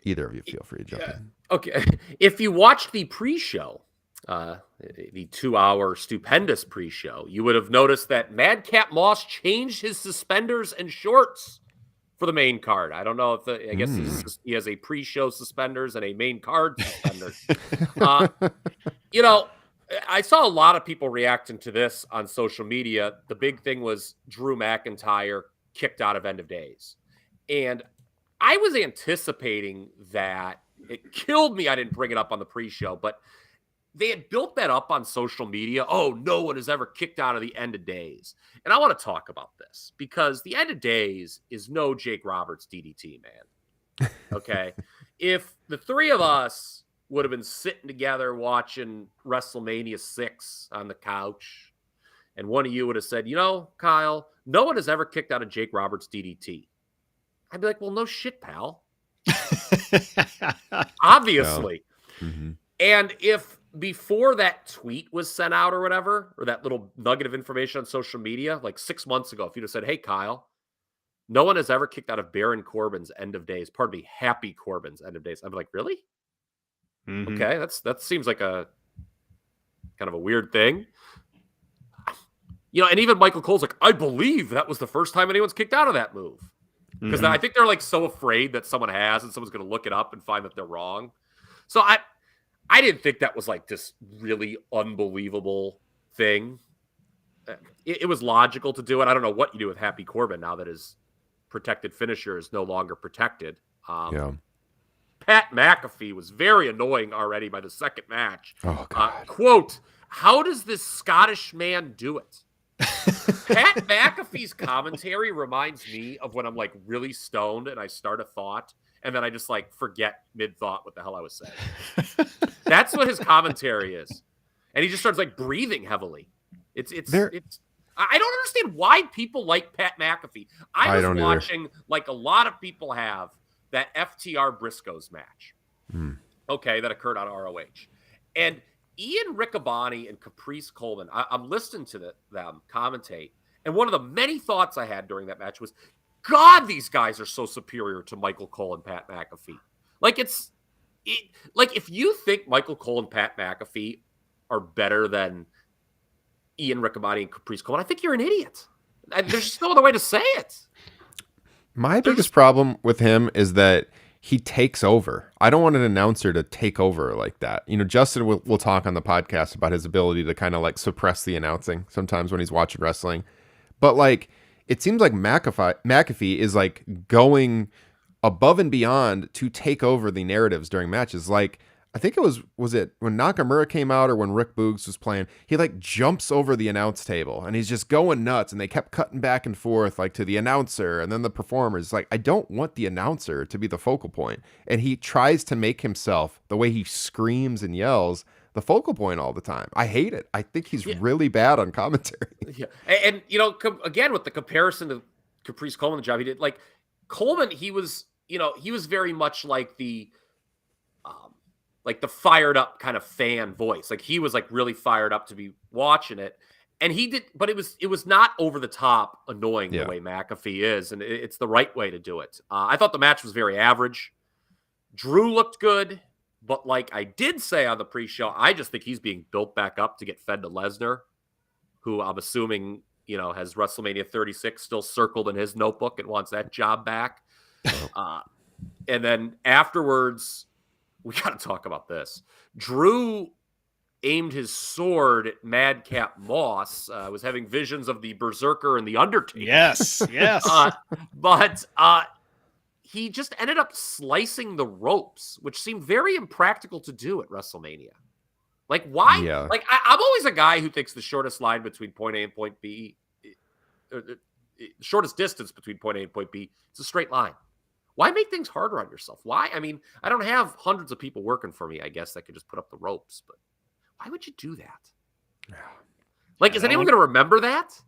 Either of you feel free to jump in. Okay. If you watched the pre-show, the 2-hour stupendous pre-show, you would have noticed that Madcap Moss changed his suspenders and shorts for the main card. I don't know if I guess he has a pre-show suspenders and a main card suspenders. I saw a lot of people reacting to this on social media. The big thing was Drew McIntyre kicked out of End of Days. And I was anticipating that. It killed me I didn't bring it up on the pre-show, but they had built that up on social media. Oh, no one has ever kicked out of the End of Days. And I want to talk about this because the End of Days is no Jake Roberts DDT, man. Okay. If the three of us would have been sitting together watching WrestleMania 6 on the couch, and one of you would have said, Kyle, no one has ever kicked out of Jake Roberts DDT. I'd be like, well, no shit, pal. Obviously. Yeah. Mm-hmm. And if before that tweet was sent out or whatever, or that little nugget of information on social media, like 6 months ago, if you'd have said, hey, Kyle, no one has ever kicked out of Baron Corbin's End of Days, pardon me, Happy Corbin's End of Days, I'd be like, really? Mm-hmm. Okay, that seems like a kind of a weird thing. And even Michael Cole's like, I believe that was the first time anyone's kicked out of that move. Because I think they're like so afraid that someone has and someone's going to look it up and find that they're wrong. So I didn't think that was like this really unbelievable thing. It was logical to do it. I don't know what you do with Happy Corbin now that his protected finisher is no longer protected. Yeah. Pat McAfee was very annoying already by the second match. Oh, God. Quote, how does this Scottish man do it? Pat McAfee's commentary reminds me of when I'm like really stoned and I start a thought and then I just like forget mid-thought what the hell I was saying. That's what his commentary is. And he just starts like breathing heavily. It's I don't understand why people like Pat McAfee. I was watching like a lot of people have that FTR Briscoes match. Okay, that occurred on ROH. And Ian Riccaboni and Caprice Coleman, I'm listening to them commentate, and one of the many thoughts I had during that match was, God, these guys are so superior to Michael Cole and Pat McAfee. Like like if you think Michael Cole and Pat McAfee are better than Ian Riccaboni and Caprice Coleman, I think you're an idiot. There's just no other way to say it. My biggest problem with him is that he takes over. I don't want an announcer to take over like that. Justin will talk on the podcast about his ability to kind of like suppress the announcing sometimes when he's watching wrestling. But like, it seems like McAfee is like going above and beyond to take over the narratives during matches. Like, I think it was it when Nakamura came out or when Rick Boogs was playing, he like jumps over the announce table and he's just going nuts, and they kept cutting back and forth like to the announcer and then the performers. Like, I don't want the announcer to be the focal point. And he tries to make himself, the way he screams and yells, the focal point all the time. I hate it. I think he's really bad on commentary. Yeah. And again, with the comparison to Caprice Coleman, the job he did, like Coleman, he was very much like the fired up kind of fan voice. Like he was like really fired up to be watching it. And he did, but it was not over the top annoying Yeah. the way McAfee is, and it's the right way to do it. I thought the match was very average. Drew looked good, but like I did say on the pre-show, I just think he's being built back up to get fed to Lesnar, who I'm assuming, has WrestleMania 36 still circled in his notebook and wants that job back. And then afterwards, we got to talk about this. Drew aimed his sword at Madcap Moss, was having visions of the Berserker and the Undertaker. Yes. But he just ended up slicing the ropes, which seemed very impractical to do at WrestleMania. Like, why? Yeah. Like, I'm always a guy who thinks the shortest line between point A and point B, shortest distance between point A and point B, it's a straight line. Why make things harder on yourself? Why? I mean, I don't have hundreds of people working for me, I guess, that could just put up the ropes, but why would you do that? Like, is anyone going to remember that?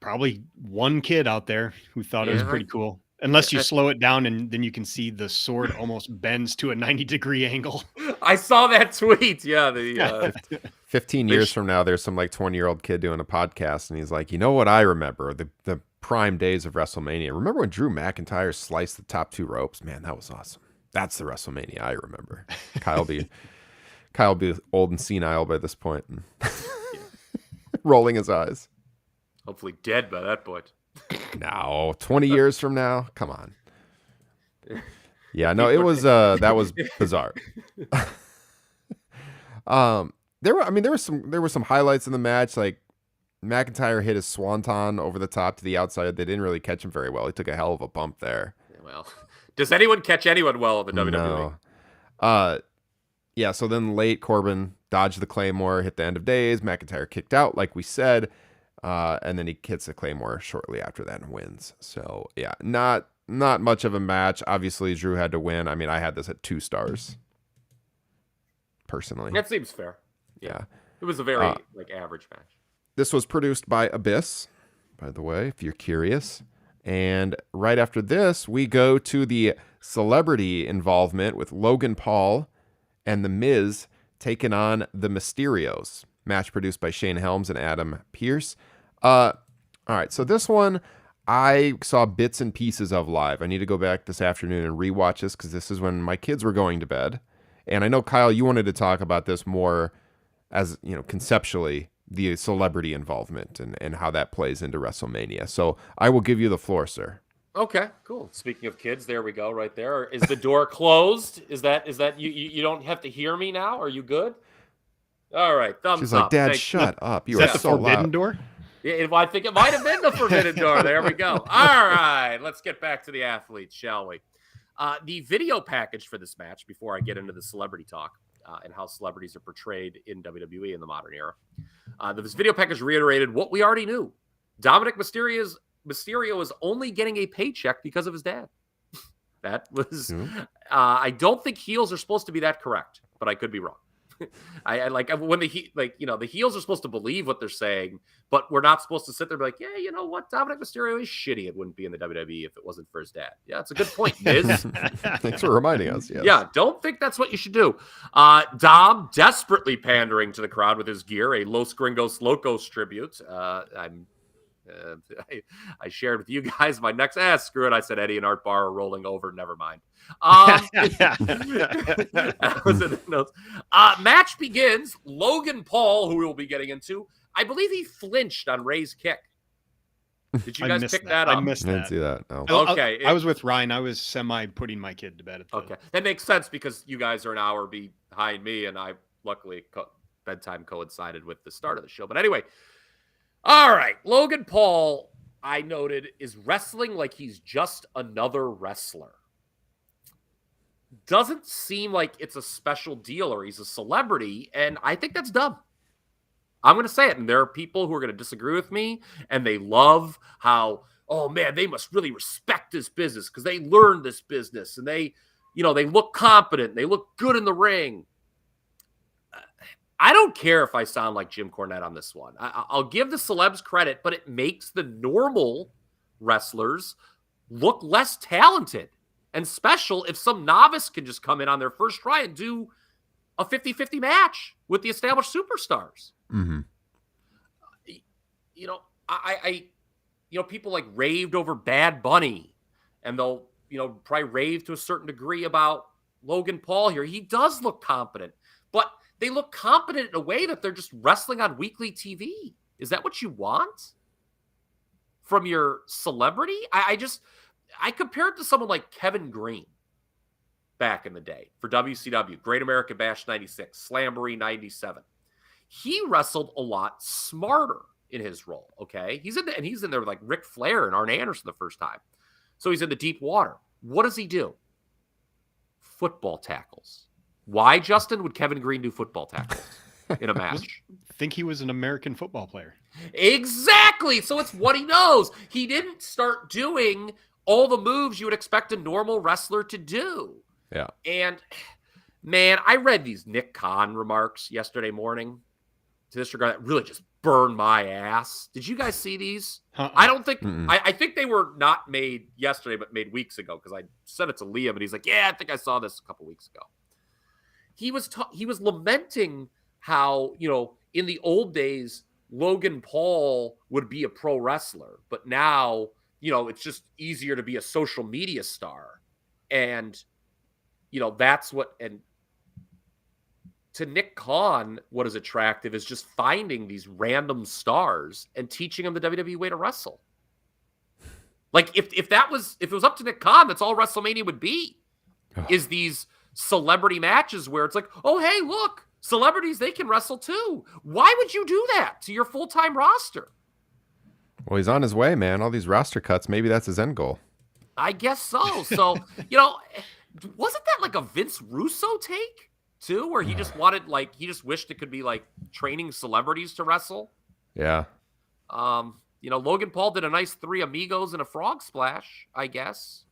Probably one kid out there who thought it was pretty cool. Unless you slow it down and then you can see the sword almost bends to a 90-degree angle. I saw that tweet. Yeah. 15 years from now, there's some like 20-year-old kid doing a podcast, and he's like, you know what I remember? The prime days of WrestleMania. Remember when Drew McIntyre sliced the top 2 ropes? Man, that was awesome. That's the WrestleMania I remember. Kyle be old and senile by this point. And rolling his eyes. Hopefully dead by that point. No, 20 years from now? Come on. Yeah, no, it was that was bizarre. There were some highlights in the match. Like McIntyre hit his swanton over the top to the outside. They didn't really catch him very well. He took a hell of a bump there. Well, does anyone catch anyone well in the WWE? No. Yeah, so then late Corbin dodged the Claymore, hit the end of days. McIntyre kicked out, like we said. And then he hits the Claymore shortly after that and wins. So yeah, not much of a match. Obviously, Drew had to win. I mean, I had this at 2 stars. Personally. That seems fair. Yeah. It was a very average match. This was produced by Abyss, by the way, if you're curious. And right after this, we go to the celebrity involvement with Logan Paul and The Miz taking on the Mysterios. Match produced by Shane Helms and Adam Pearce. All right, so this one I saw bits and pieces of live. I need to go back this afternoon and rewatch this because this is when my kids were going to bed. And I know, Kyle, you wanted to talk about this more as, conceptually, the celebrity involvement and how that plays into WrestleMania. So I will give you the floor, sir. Okay, cool. Speaking of kids, there we go right there. Is the door closed? Is that you don't have to hear me now? Are you good? All right, thumbs up. She's like, Dad, shut up. You Is are that the so forbidden loud. door? Yeah, I think it might have been the forbidden door. There we go. All right, let's get back to the athletes, shall we? The video package for this match, before I get into the celebrity talk and how celebrities are portrayed in WWE in the modern era, this video package reiterated what we already knew. Dominic Mysterio is only getting a paycheck because of his dad. That was, I don't think heels are supposed to be that correct, but I could be wrong. I like when the heels are supposed to believe what they're saying, but we're not supposed to sit there and be like, yeah, you know what? Dominic Mysterio is shitty. It wouldn't be in the WWE if it wasn't for his dad. Yeah, it's a good point, Miz. Thanks for reminding us. Yes. Yeah, don't think that's what you should do. Dom desperately pandering to the crowd with his gear, a Los Gringos Locos tribute. I shared with you guys my next screw it. I said Eddie and Art Barr are rolling over. Never mind. That was in the notes. Match begins. Logan Paul, who we will be getting into, I believe he flinched on Ray's kick. Did you guys pick that up? I missed that. I didn't see that. No. Okay. I was with Ryan. I was putting my kid to bed. Okay. That makes sense because you guys are an hour behind me, and I luckily bedtime coincided with the start of the show. But anyway, all right. Logan Paul, I noted, is wrestling like he's just another wrestler. Doesn't seem like it's a special deal or he's a celebrity, and I think that's dumb. I'm going to say it, and there are people who are going to disagree with me, and they love how, oh, man, they must really respect this business because they learned this business, and they look competent, they look good in the ring. I don't care if I sound like Jim Cornette on this one. I'll give the celebs credit, but it makes the normal wrestlers look less talented and special if some novice can just come in on their first try and do a 50-50 match with the established superstars. Mm-hmm. you know, people like raved over Bad Bunny, and they'll, probably rave to a certain degree about Logan Paul here. He does look competent, but they look competent in a way that they're just wrestling on weekly TV. Is that what you want from your celebrity? I compare it to someone like Kevin Green back in the day for WCW, Great American Bash 96, Slamboree 97. He wrestled a lot smarter in his role, okay? He's in there with like Ric Flair and Arn Anderson the first time. So he's in the deep water. What does he do? Football tackles. Why, Justin, would Kevin Green do football tackles in a match? I think he was an American football player. Exactly. So it's what he knows. He didn't start doing all the moves you would expect a normal wrestler to do. Yeah. And, man, I read these Nick Khan remarks yesterday morning to this regard that really just burned my ass. Did you guys see these? I don't think I think they were not made yesterday, but made weeks ago, because I sent it to Liam and he's like, yeah, I think I saw this a couple weeks ago. He was lamenting how, in the old days, Logan Paul would be a pro wrestler, but now, it's just easier to be a social media star. And, that's what, and to Nick Khan, what is attractive is just finding these random stars and teaching them the WWE way to wrestle. Like if it was up to Nick Khan, that's all WrestleMania would be, is these celebrity matches where it's like, oh, hey, look, celebrities, they can wrestle too. Why would you do that to your full-time roster? Well, he's on his way, man. All these roster cuts, maybe that's his end goal. I guess so. So, wasn't that like a Vince Russo take too, where he just wanted, like, he just wished it could be like training celebrities to wrestle? Yeah. Logan Paul did a nice 3 amigos and a frog splash, I guess.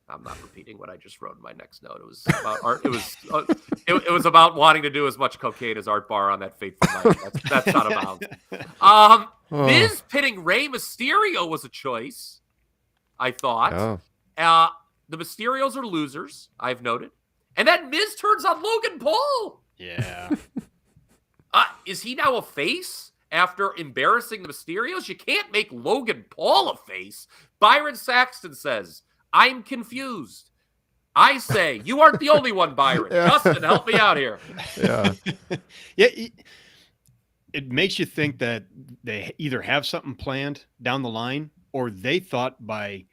I'm not repeating what I just wrote in my next note. It was about art. It was about wanting to do as much cocaine as Art Barr on that fateful night. That's not about. Miz pitting Rey Mysterio was a choice, I thought. Oh. The Mysterios are losers, I've noted. And then Miz turns on Logan Paul. Yeah. Is he now a face after embarrassing the Mysterios? You can't make Logan Paul a face. Byron Saxton says, I'm confused. I say, you aren't the only one, Byron. Yeah. Justin, help me out here. Yeah. Yeah. It makes you think that they either have something planned down the line, or they thought by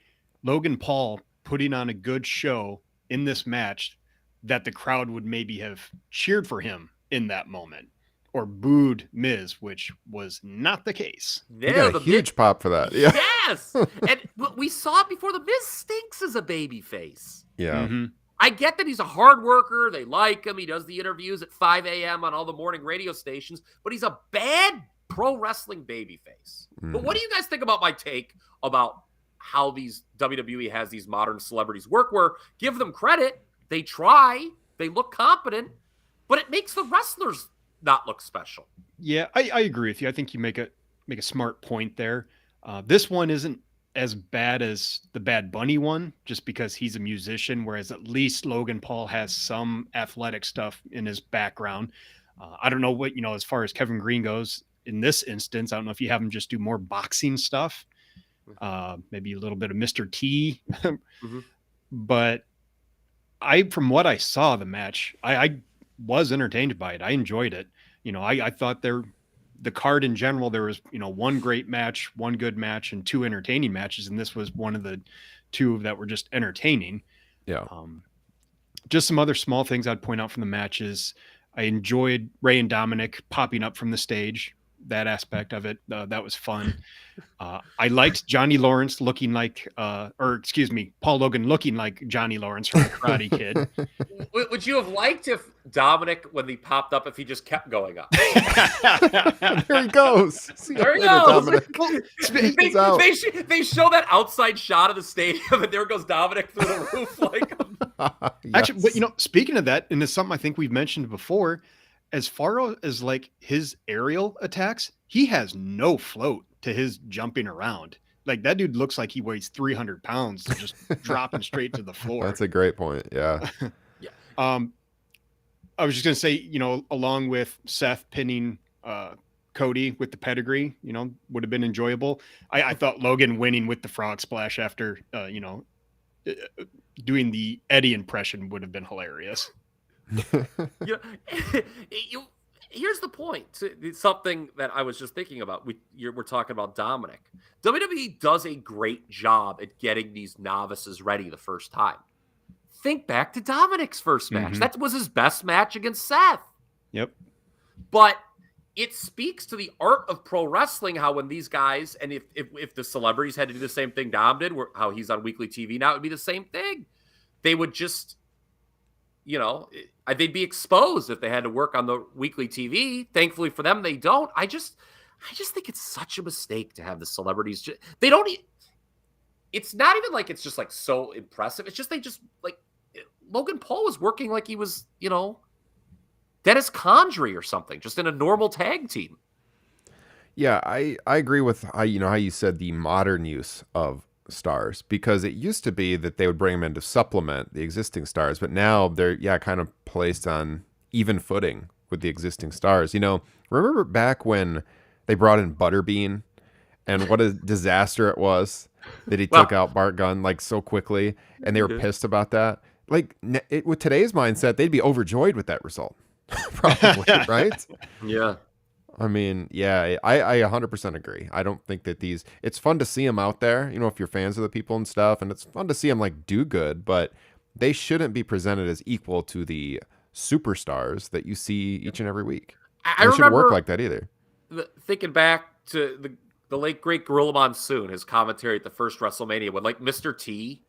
Logan Paul putting on a good show in this match that the crowd would maybe have cheered for him in that moment, or booed Miz, which was not the case. He got a huge pop for that. Yeah. Yes. And we saw it before. The Miz stinks as a baby face. Yeah. Mm-hmm. I get that he's a hard worker. They like him. He does the interviews at 5 a.m. on all the morning radio stations, but he's a bad pro wrestling babyface. But what do you guys think about my take about how these WWE has these modern celebrities work, where give them credit, they try, they look competent, but it makes the wrestlers not look special? Yeah, I agree with you. I think you make a smart point there. This one isn't as bad as the Bad Bunny one, just because he's a musician, whereas at least Logan Paul has some athletic stuff in his background. I don't know what, as far as Kevin Green goes in this instance, I don't know if you have him just do more boxing stuff, maybe a little bit of Mr. T, but from what I saw of the match, I was entertained by it. I enjoyed it. I thought the card in general, there was, one great match, one good match, and 2 entertaining matches. And this was one of the 2 that were just entertaining. Yeah. Just some other small things I'd point out from the matches. I enjoyed Ray and Dominic popping up from the stage. That aspect of it, that was fun. I liked Johnny Lawrence looking like, Paul Logan looking like Johnny Lawrence from The Karate Kid. Would you have liked if Dominic, when he popped up, if he just kept going up? There he goes. See There he you later, goes. Dominic. He's out. They show that outside shot of the stadium, and there goes Dominic through the roof. Like, Yes. Actually, but speaking of that, and it's something I think we've mentioned before, as far as like his aerial attacks, he has no float to his jumping around. Like, that dude looks like he weighs 300 pounds just dropping straight to the floor. That's a great point. Yeah. I was just going to say, along with Seth pinning Cody with the pedigree, would have been enjoyable. I thought Logan winning with the frog splash after, doing the Eddie impression would have been hilarious. Yeah, here's the point. It's something that I was just thinking about. We're talking about Dominic. WWE does a great job at getting these novices ready the first time. Think back to Dominic's first match. That was his best match against Seth. Yep. But it speaks to the art of pro wrestling, how when these guys, and if the celebrities had to do the same thing Dom did, how he's on weekly TV now, it would be the same thing. They would just, they'd be exposed if they had to work on the weekly TV. Thankfully for them, they don't. I just think it's such a mistake to have the celebrities. They don't. It's not even like it's just like so impressive. It's just they just like Logan Paul was working like he was, Dennis Condrey or something, just in a normal tag team. Yeah, I agree with how you said the modern use of stars, because it used to be that they would bring them in to supplement the existing stars, but now they're kind of placed on even footing with the existing stars. Remember back when they brought in Butterbean and what a disaster it was that he took out Bart Gunn like so quickly, and they were pissed about that. Like with today's mindset, they'd be overjoyed with that result. Probably, right? Yeah. I mean, I 100% agree. I don't think that it's fun to see them out there, if you're fans of the people and stuff, and it's fun to see them like do good, but they shouldn't be presented as equal to the superstars that you see each and every week. I they shouldn't work like that either. Thinking back to the late great Gorilla Monsoon, his commentary at the first WrestleMania when like Mr. T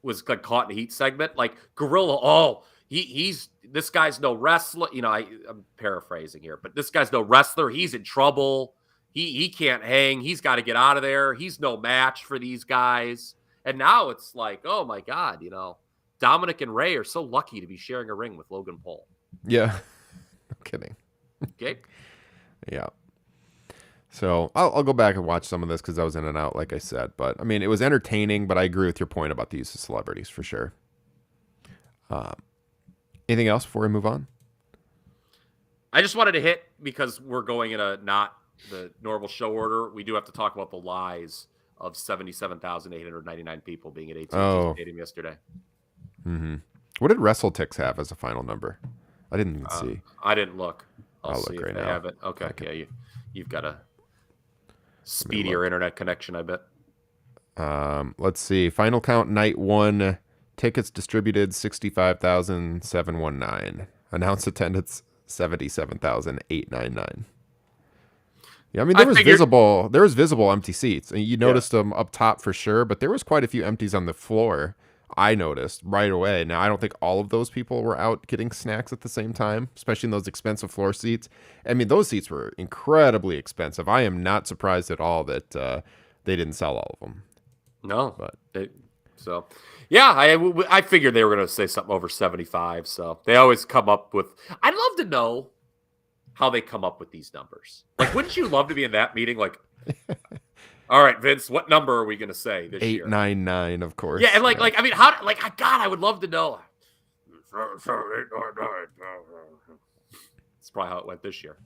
was like caught in a heat segment, like Gorilla, he's this guy's no wrestler. I'm paraphrasing here, but this guy's no wrestler. He's in trouble. He can't hang. He's got to get out of there. He's no match for these guys. And now it's like, oh my God, Dominic and Ray are so lucky to be sharing a ring with Logan Paul. Yeah, no kidding. Okay. Yeah. So I'll go back and watch some of this because I was in and out, like I said. But I mean, it was entertaining. But I agree with your point about the use of celebrities for sure. Anything else before we move on? I just wanted to hit, because we're going in a not the normal show order. We do have to talk about the lies of 77,899 people being at AT&T Stadium yesterday. Mm-hmm. What did WrestleTix have as a final number? I didn't even see. I didn't look. I'll see look if right they now. have it. Okay. Yeah, you've got a speedier internet connection, I bet. Let's see. Final count night 1. Tickets distributed 65,719. Announced attendance 77,899. Yeah, I mean there was visible empty seats, and you noticed them up top for sure. But there was quite a few empties on the floor. I noticed right away. Now I don't think all of those people were out getting snacks at the same time, especially in those expensive floor seats. I mean those seats were incredibly expensive. I am not surprised at all that they didn't sell all of them. No, but I figured they were going to say something over 75. So they always come up with. I'd love to know how they come up with these numbers. Like, wouldn't you love to be in that meeting? Like, all right, Vince, what number are we going to say this year? 899, of course. Yeah, and I mean, how? Like, God, I would love to know. That's probably how it went this year.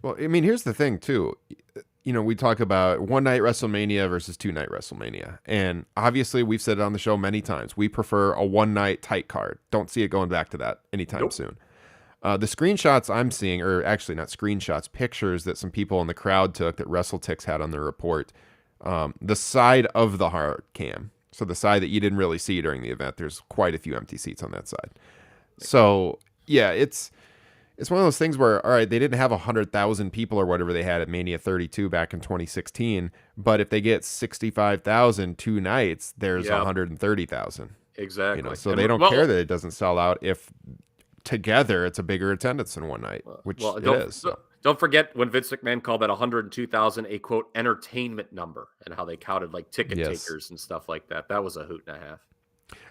Well, I mean, here's the thing too. We talk about one night WrestleMania versus 2 night WrestleMania. And obviously we've said it on the show many times. We prefer a 1 night tight card. Don't see it going back to that anytime soon. The screenshots I'm seeing, or actually not screenshots, pictures that some people in the crowd took that WrestleTix had on their report. The side of the hard cam. So the side that you didn't really see during the event, there's quite a few empty seats on that side. So yeah, it's one of those things where, all right, they didn't have 100,000 people or whatever they had at Mania 32 back in 2016, but if they get 65,000 2 nights, there's 130,000. Exactly. So they don't care that it doesn't sell out if together it's a bigger attendance in one night, which it is. So. Don't forget when Vince McMahon called that 102,000 a quote entertainment number, and how they counted like ticket takers and stuff like that. That was a hoot and a half.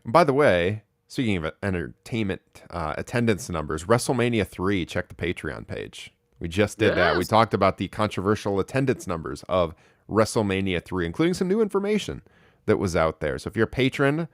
And by the way, speaking of entertainment attendance numbers, WrestleMania 3, check the Patreon page. We just did that. We talked about the controversial attendance numbers of WrestleMania 3, including some new information that was out there. So if you're a patron,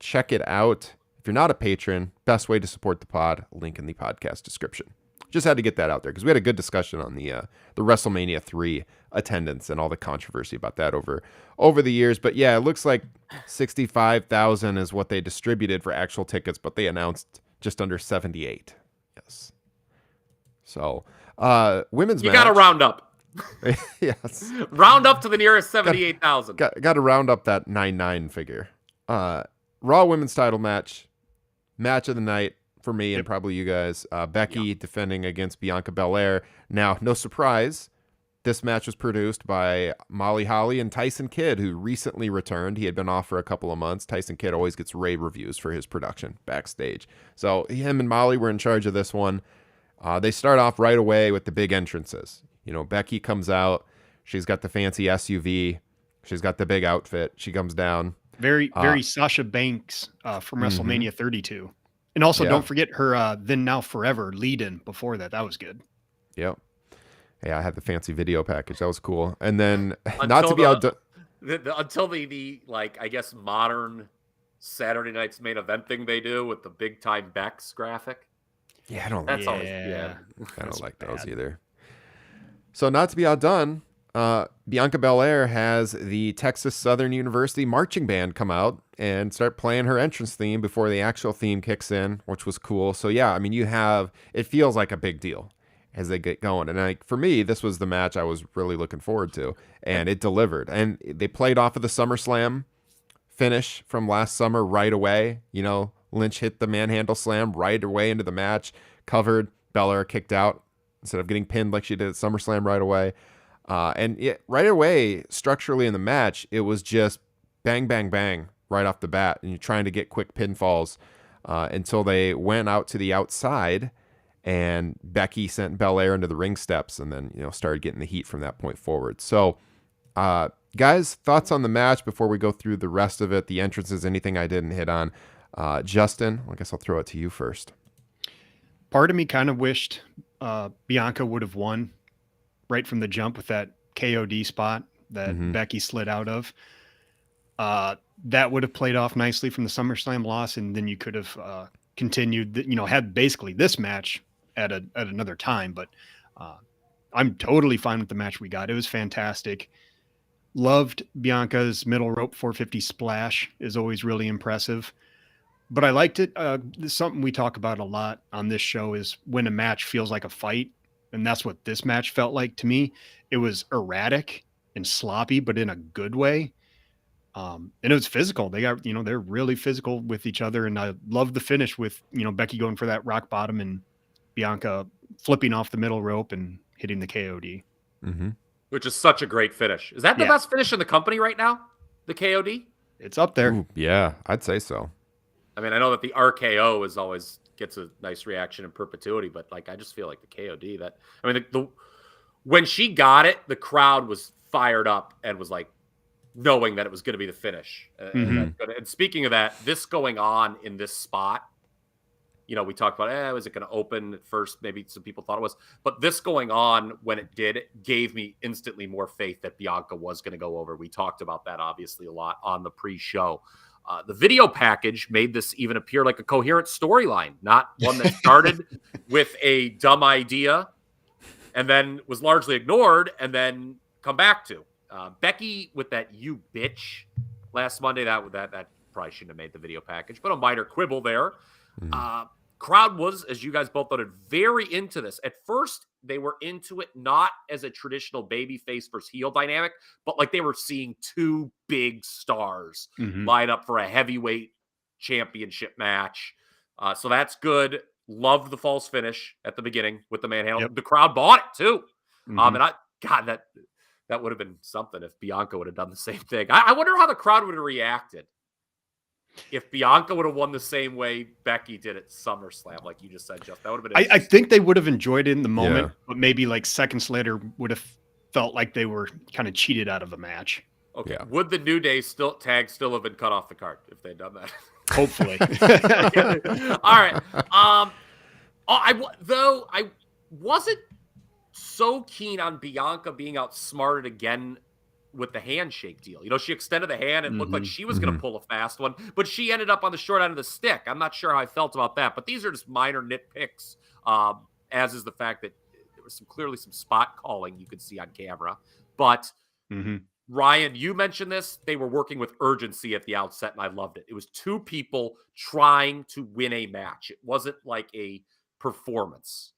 check it out. If you're not a patron, best way to support the pod, link in the podcast description. just had to get that out there because we had a good discussion on the WrestleMania 3 attendance and all the controversy about that over the years. But yeah, it looks like 65,000 is what they distributed for actual tickets, but they announced just under 78. Yes. So, women's You match. got to round up. Yes. Round up to the nearest 78,000. Got to round up that 99 figure. Raw women's title match of the night for me and probably you guys. Becky defending against Bianca Belair. Now, no surprise, this match was produced by Molly Holly and Tyson Kidd, who recently returned. He had been off for a couple of months. Tyson Kidd always gets rave reviews for his production backstage. So him and Molly were in charge of this one. They start off right away with the big entrances. Becky comes out. She's got the fancy SUV. She's got the big outfit. She comes down. Very Sasha Banks from WrestleMania 32. And also, Yeah. don't forget her Then Now Forever lead-in before that. That was good. Yep. Yeah, I had the fancy video package. That was cool. And then, Until not to be outdone. until the like, I guess, modern Saturday night's main event thing they do with the big time Bex graphic. Yeah, I don't That's like always, yeah. I don't like those either. So not to be outdone, Bianca Belair has the Texas Southern University marching band come out and start playing her entrance theme before the actual theme kicks in, which was cool. So yeah, I mean, it feels like a big deal as they get going. And for me, this was the match I was really looking forward to, and it delivered. And they played off of the SummerSlam finish from last summer right away. Lynch hit the manhandle slam right away into the match, covered. Belair kicked out instead of getting pinned like she did at SummerSlam right away. Right away, structurally in the match, it was just bang, bang, bang right off the bat. And you're trying to get quick pinfalls until they went out to the outside and Becky sent Belair into the ring steps and then, started getting the heat from that point forward. So, guys, thoughts on the match before we go through the rest of it, the entrances, anything I didn't hit on. Justin, I guess I'll throw it to you first. Part of me kind of wished Bianca would have won right from the jump with that KOD spot that Becky slid out of. That would have played off nicely from the SummerSlam loss, and then you could have continued, had basically this match at another time. But I'm totally fine with the match we got. It was fantastic. Loved Bianca's middle rope 450 splash, is always really impressive. But I liked it. Something we talk about a lot on this show is when a match feels like a fight. And that's what this match felt like to me. It was erratic and sloppy, but in a good way. And it was physical. They got, they're really physical with each other. And I love the finish with, Becky going for that rock bottom and Bianca flipping off the middle rope and hitting the KOD. Mm-hmm. Which is such a great finish. Is that the best finish in the company right now? The KOD? It's up there. Ooh, yeah, I'd say so. I mean, I know that the RKO is always gets a nice reaction in perpetuity, but I just feel like the KOD when she got it, the crowd was fired up and was knowing that it was going to be the finish. And speaking of that, this going on in this spot, we talked about, was it going to open at first? Maybe some people thought it was, but this going on when it did, it gave me instantly more faith that Bianca was going to go over. We talked about that obviously a lot on the pre-show. The video package made this even appear like a coherent storyline, not one that started with a dumb idea and then was largely ignored and then come back to. Becky with that "you bitch" last Monday, that probably shouldn't have made the video package, but a minor quibble there. Crowd was, as you guys both noted, very into this. At first, they were into it not as a traditional baby face versus heel dynamic, but they were seeing two big stars line up for a heavyweight championship match. So that's good. Loved the false finish at the beginning with the manhandle. Yep. The crowd bought it too. That would have been something if Bianca would have done the same thing. I wonder how the crowd would have reacted if Bianca would have won the same way Becky did at SummerSlam, like you just said, Jeff. That would have been. I think they would have enjoyed it in the moment, but maybe seconds later would have felt like they were kind of cheated out of the match. Okay. Yeah. Would the New Day still have been cut off the card if they'd done that? Hopefully. All right. I wasn't so keen on Bianca being outsmarted again with the handshake deal. She extended the hand and looked like she was going to pull a fast one, but she ended up on the short end of the stick. I'm not sure how I felt about that, but these are just minor nitpicks. as is the fact that there was clearly some spot calling you could see on camera. But Ryan, you mentioned this. They were working with urgency at the outset, and I loved it. It was two people trying to win a match. It wasn't like a performance,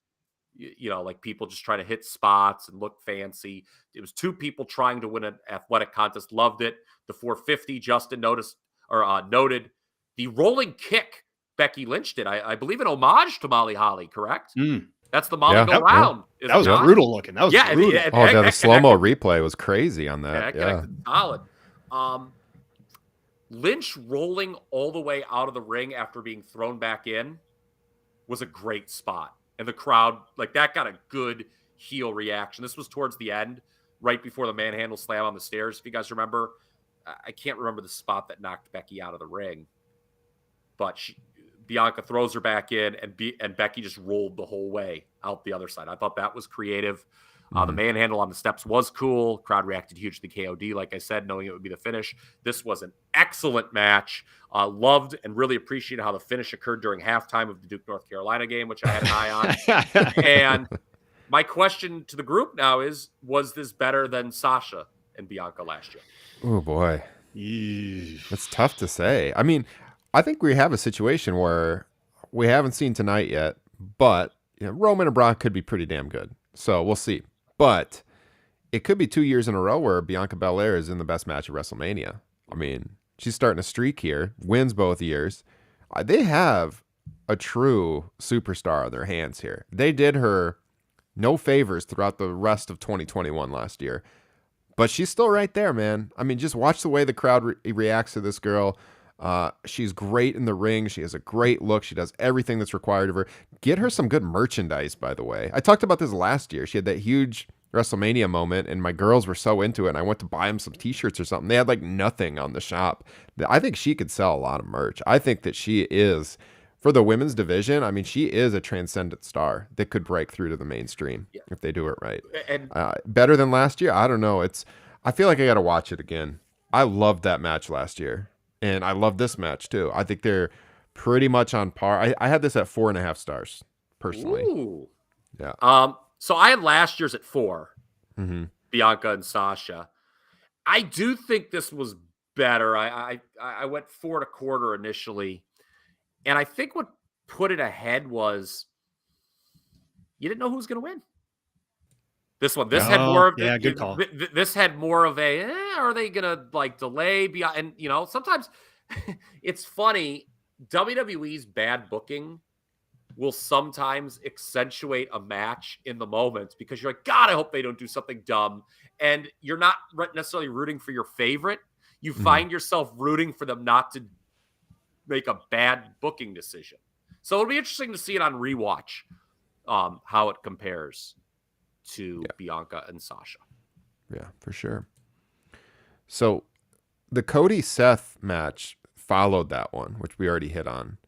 like people just trying to hit spots and look fancy. It was two people trying to win an athletic contest. Loved it. The 450, Justin noted the rolling kick Becky Lynch did. I believe an homage to Molly Holly, correct? That's the Molly go round. That was brutal looking. That was brutal. The slow-mo replay was crazy on that. Solid. Lynch rolling all the way out of the ring after being thrown back in was a great spot. And the crowd, that got a good heel reaction. This was towards the end, right before the manhandle slam on the stairs. If you guys remember, I can't remember the spot that knocked Becky out of the ring. But Bianca throws her back in, and Becky just rolled the whole way out the other side. I thought that was creative. The manhandle on the steps was cool. Crowd reacted huge to the KOD, like I said, knowing it would be the finish. This was an excellent match. Loved and really appreciated how the finish occurred during halftime of the Duke, North Carolina game, which I had an eye on. And my question to the group now is, was this better than Sasha and Bianca last year? Oh, boy. It's tough to say. I mean, I think we have a situation where we haven't seen tonight yet, but Roman and Brock could be pretty damn good. So we'll see. But it could be 2 years in a row where Bianca Belair is in the best match of WrestleMania. I mean, she's starting a streak here, wins both years. They have a true superstar on their hands here. They did her no favors throughout the rest of 2021 last year. But she's still right there, man. I mean, just watch the way the crowd reacts to this girl. She's great in the ring. She has a great look. She does everything that's required of her. Get her some good merchandise, by the way. I talked about this last year. She had that huge WrestleMania moment, and my girls were so into it, and I went to buy them some t-shirts or something. They had nothing on the shop. I think she could sell a lot of merch. I think that she is, for the women's division, I mean, she is a transcendent star that could break through to the mainstream if they do it right. And better than last year? I don't know. I feel like I got to watch it again. I loved that match last year. And I love this match, too. I think they're pretty much on par. I had this at 4.5 stars, personally. Ooh. Yeah. So I had last year's at 4, Bianca and Sasha. I do think this was better. I went 4.25 initially. And I think what put it ahead was you didn't know who was going to win. This had more of good call. This had more of a are they gonna delay beyond? And sometimes it's funny. WWE's bad booking will sometimes accentuate a match in the moment because you're like, God, I hope they don't do something dumb, and you're not necessarily rooting for your favorite. You find yourself rooting for them not to make a bad booking decision. So it'll be interesting to see it on rewatch, how it compares to Bianca and Sasha. Yeah, for sure. So the Cody Seth match followed that one, which we already hit on.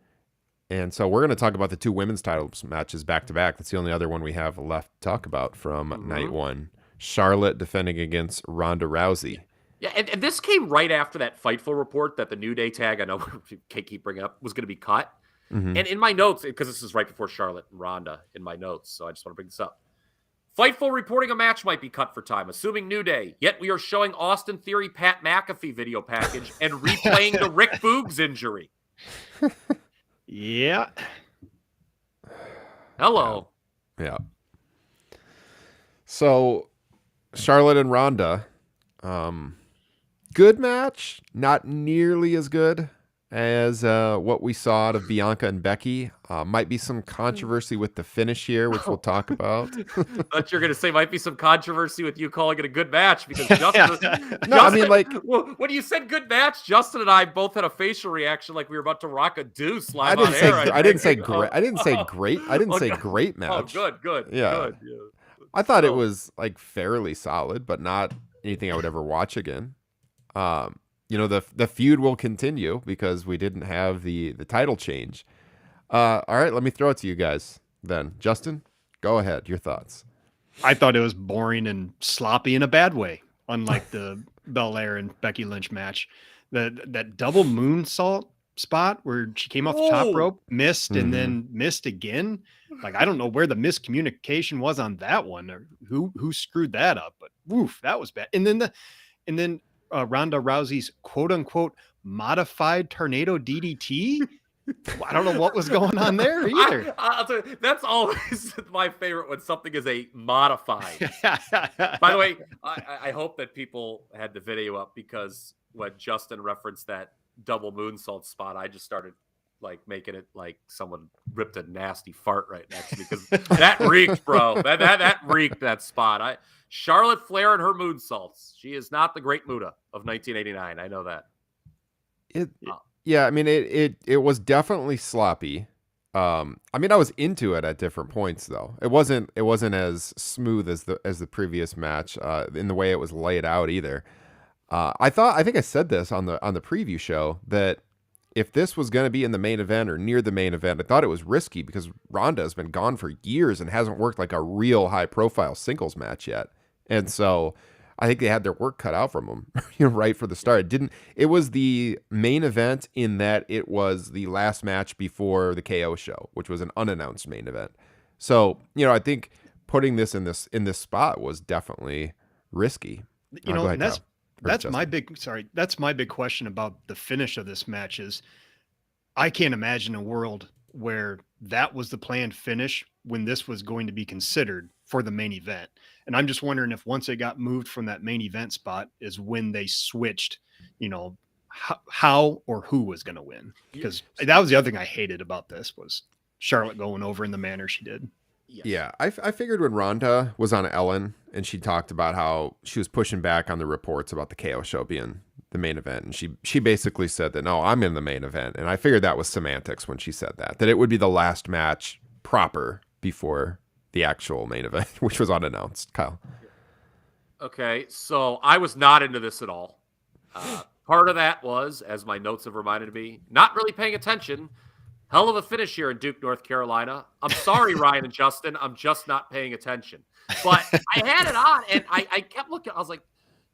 And so we're going to talk about the two women's titles matches back to back. That's the only other one we have left to talk about from night one. Charlotte defending against Ronda Rousey. Yeah, and this came right after that Fightful report that the New Day tag, I know we can't keep bringing up, was going to be cut. And in my notes, because this is right before Charlotte and Ronda in my notes, so I just want to bring this up. Fightful reporting a match might be cut for time, assuming New Day. Yet we are showing Austin Theory Pat McAfee video package and replaying the Rick Boogs injury. Yeah. Hello. Yeah. So Charlotte and Ronda, good match, not nearly as good as what we saw out of Bianca and Becky. Might be some controversy with the finish here, which we'll talk about. I thought you're going to say might be some controversy with you calling it a good match because Justin. I mean, when you said good match, Justin and I both had a facial reaction like we were about to rock a deuce live on air. I didn't say great. I didn't say great. I didn't say great match. Oh, good. Yeah. I thought it was fairly solid, but not anything I would ever watch again. The feud will continue because we didn't have the title change. All right, let me throw it to you guys then. Justin, go ahead. Your thoughts. I thought it was boring and sloppy in a bad way, unlike the Belair and Becky Lynch match. That double moonsault spot where she came off the top Oh. rope, missed, and Mhm. then missed again. Like, I don't know where the miscommunication was on that one, or who screwed that up, but woof, that was bad. And then Ronda Rousey's quote unquote modified tornado DDT. I don't know what was going on there either. I'll tell you, that's always my favorite when something is a modified. By the way, I hope that people had the video up, because when Justin referenced that double moonsault spot, I just started like making it like someone ripped a nasty fart right next to me, because that reeked, bro. That reeked, that spot. Charlotte Flair and her moonsaults. She is not the Great Muta of 1989. I know that. Yeah, I mean it was definitely sloppy. I mean, I was into it at different points though. It wasn't as smooth as the previous match in the way it was laid out either. I think I said this on the preview show that if this was going to be in the main event or near the main event, I thought it was risky because Ronda has been gone for years and hasn't worked like a real high profile singles match yet. And so I think they had their work cut out from them right for the start. It was the main event in that it was the last match before the KO show, which was an unannounced main event. So, I think putting this in this spot was definitely risky. And Go ahead, that's Kyle. that's Justin. my big question about the finish of this match is I can't imagine a world where that was the planned finish when this was going to be considered for the main event. And I'm just wondering if once it got moved from that main event spot is when they switched, how or who was going to win. Because that was the other thing I hated about this was Charlotte going over in the manner she did. Yes. Yeah, I figured when Ronda was on Ellen and she talked about how she was pushing back on the reports about the KO show being the main event, and she basically said that, no, I'm in the main event. And I figured that was semantics when she said that it would be the last match proper before the actual main event, which was unannounced. Kyle. Okay, so I was not into this at all. Part of that was, as my notes have reminded me, not really paying attention. Hell of a finish here in Duke, North Carolina. I'm sorry, Ryan and Justin. I'm just not paying attention. But I had it on, and I kept looking. I was like,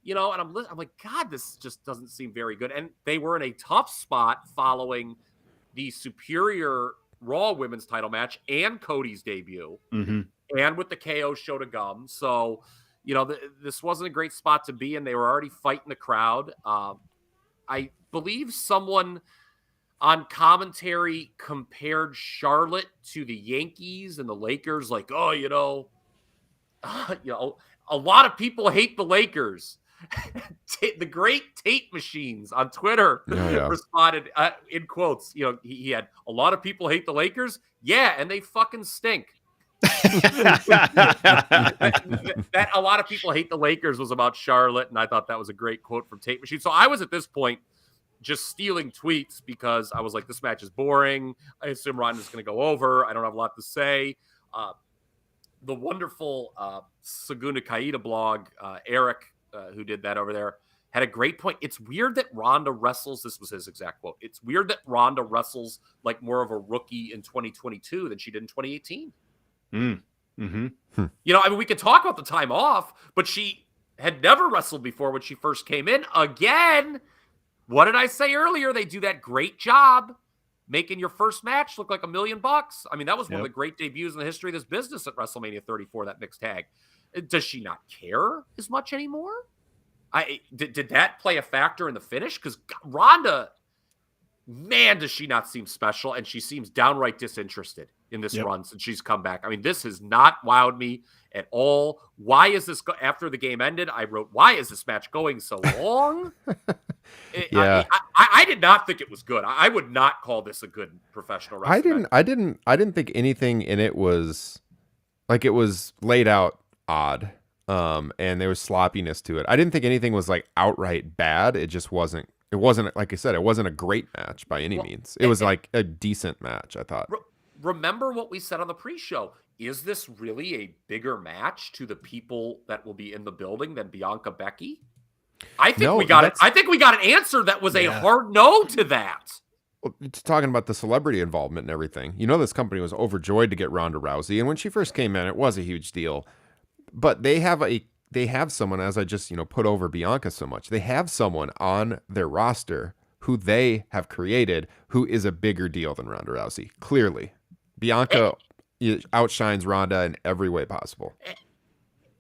and I'm like, God, this just doesn't seem very good. And they were in a tough spot following the superior Raw Women's title match and Cody's debut, and with the KO show to come. So, this wasn't a great spot to be in. They were already fighting the crowd. I believe someone on commentary compared Charlotte to the Yankees and the Lakers, like, a lot of people hate the Lakers. The great Tate machines on Twitter responded in quotes. He had a lot of people hate the Lakers. Yeah, and they fucking stink. that a lot of people hate the Lakers was about Charlotte, and I thought that was a great quote from Tate Machine. So I was at this point just stealing tweets because I was like, this match is boring. I assume Ronda's going to go over. I don't have a lot to say. The wonderful Saguna Kaida blog, Eric, who did that over there, had a great point. It's weird that Ronda wrestles. This was his exact quote. It's weird that Ronda wrestles like more of a rookie in 2022 than she did in 2018. We could talk about the time off, but she had never wrestled before when she first came in. Again, what did I say earlier? They do that great job making your first match look like $1 million. I mean, that was one of the great debuts in the history of this business at WrestleMania 34, that mixed tag. Does she not care as much anymore? Did that play a factor in the finish? Because Ronda, man, does she not seem special, and she seems downright disinterested in this run since she's come back. I mean, this has not wowed me at all. Why is this after the game ended? I wrote, why is this match going so long? I did not think it was good. I would not call this a good professional wrestling match. I didn't think anything in it was like, it was laid out odd. And there was sloppiness to it. I didn't think anything was like outright bad. It wasn't, like I said, it wasn't a great match by any means. It was like a decent match, I thought. Remember what we said on the pre-show. Is this really a bigger match to the people that will be in the building than Bianca Becky? I think we got it. I think we got an answer that was a hard no to that. Well, it's talking about the celebrity involvement and everything. This company was overjoyed to get Ronda Rousey, and when she first came in, it was a huge deal. But they have someone, as I just put over Bianca so much. They have someone on their roster who they have created, who is a bigger deal than Ronda Rousey. Clearly, Bianca outshines Ronda in every way possible.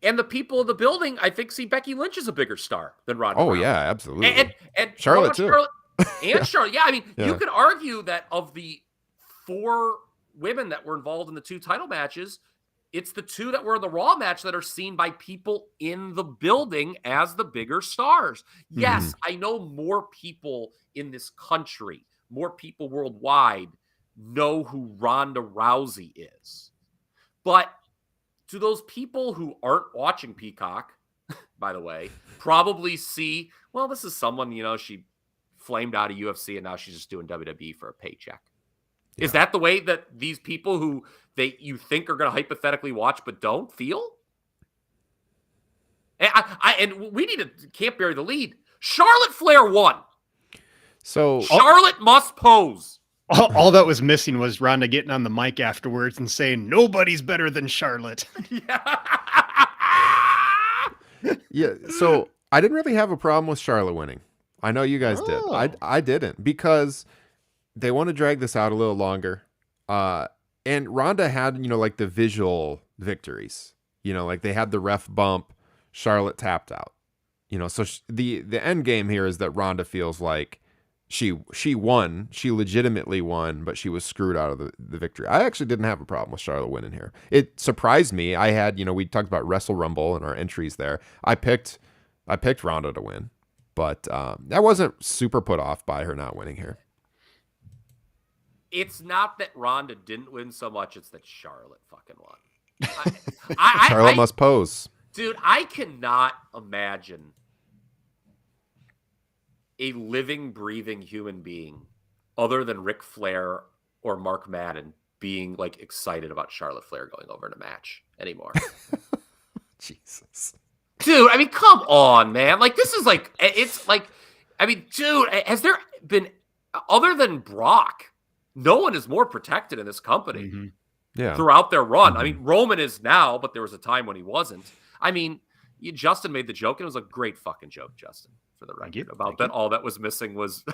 And the people in the building, I think, see Becky Lynch as a bigger star than Ronda Rousey. Yeah, absolutely. And Charlotte too. Charlotte. Yeah, I mean, Yeah. you could argue that of the 4 women that were involved in the 2 title matches, it's the 2 that were in the Raw match that are seen by people in the building as the bigger stars. Yes, I know more people in this country, more people worldwide know who Ronda Rousey is. But to those people who aren't watching Peacock, by the way, probably see, well, this is someone, she flamed out of UFC and now she's just doing WWE for a paycheck. Yeah. Is that the way that these people who you think are going to hypothetically watch but don't feel? And we can't bury the lead. Charlotte Flair won. So Charlotte must pose. All that was missing was Ronda getting on the mic afterwards and saying, nobody's better than Charlotte. Yeah. So I didn't really have a problem with Charlotte winning. I know you guys did. I didn't, because they want to drag this out a little longer. And Ronda had, like the visual victories, like they had the ref bump, Charlotte tapped out, so the end game here is that Ronda feels like she won, she legitimately won, but she was screwed out of the victory. I actually didn't have a problem with Charlotte winning here. It surprised me. I had, we talked about Wrestle Rumble and our entries there. I picked Ronda to win, but I wasn't super put off by her not winning here. It's not that Ronda didn't win so much, it's that Charlotte fucking won. Charlotte must pose. Dude, I cannot imagine a living, breathing human being other than Ric Flair or Mark Madden being like excited about Charlotte Flair going over in a match anymore. Jesus. Dude, I mean, come on, man. Like, this is like, it's like, I mean, dude, has there been, other than Brock, no one is more protected in this company throughout their run. I mean, Roman is now, but there was a time when he wasn't. I mean, Justin made the joke, and it was a great fucking joke, Justin, for the record, about that. All that was missing was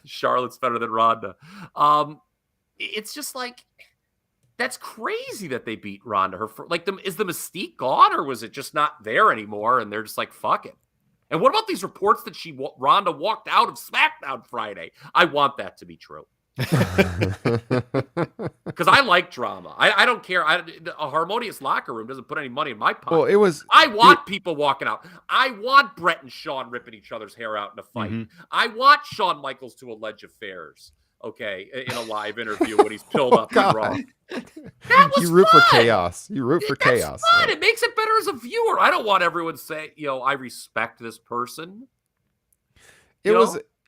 Charlotte's better than Ronda. It's just like, that's crazy that they beat Ronda. Is the mystique gone, or was it just not there anymore? And they're just like, fuck it. And what about these reports that Ronda walked out of SmackDown Friday? I want that to be true. Because I like drama. I don't care. A harmonious locker room doesn't put any money in my pocket. Well, I want people walking out. I want Brett and Shawn ripping each other's hair out in a fight. I want Shawn Michaels to allege affairs. Okay, in a live interview when he's pilled up and wrong. That was You root fun. for chaos. You root for chaos. Fun. Right? It makes it better as a viewer. I don't want everyone to say, I respect this person.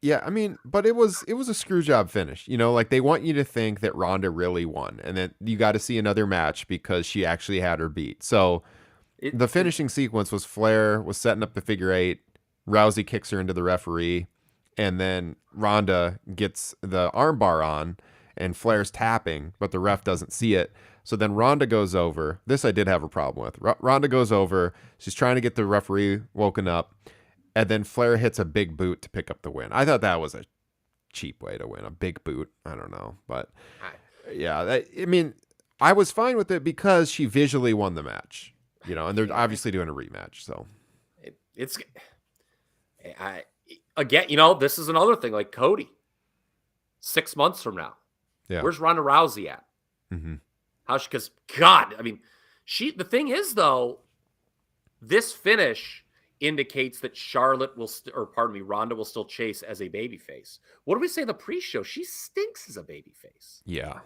Yeah, I mean, but it was a screw job finish. Like they want you to think that Ronda really won, and then you got to see another match because she actually had her beat. So the finishing sequence was Flair was setting up the figure 8, Rousey kicks her into the referee, and then Ronda gets the armbar on, and Flair's tapping, but the ref doesn't see it. So then Ronda goes over. This I did have a problem with. Ronda goes over. She's trying to get the referee woken up. And then Flair hits a big boot to pick up the win. I thought that was a cheap way to win. A big boot. I don't know. But yeah, I was fine with it because she visually won the match. And they're obviously doing a rematch. So again, this is another thing, like Cody. 6 months from now. Yeah. Where's Ronda Rousey at? Mm-hmm. Because God, I mean, the thing is though, this finish indicates that Ronda will still chase as a babyface. What do we say in the pre-show? She stinks as a babyface. Yeah.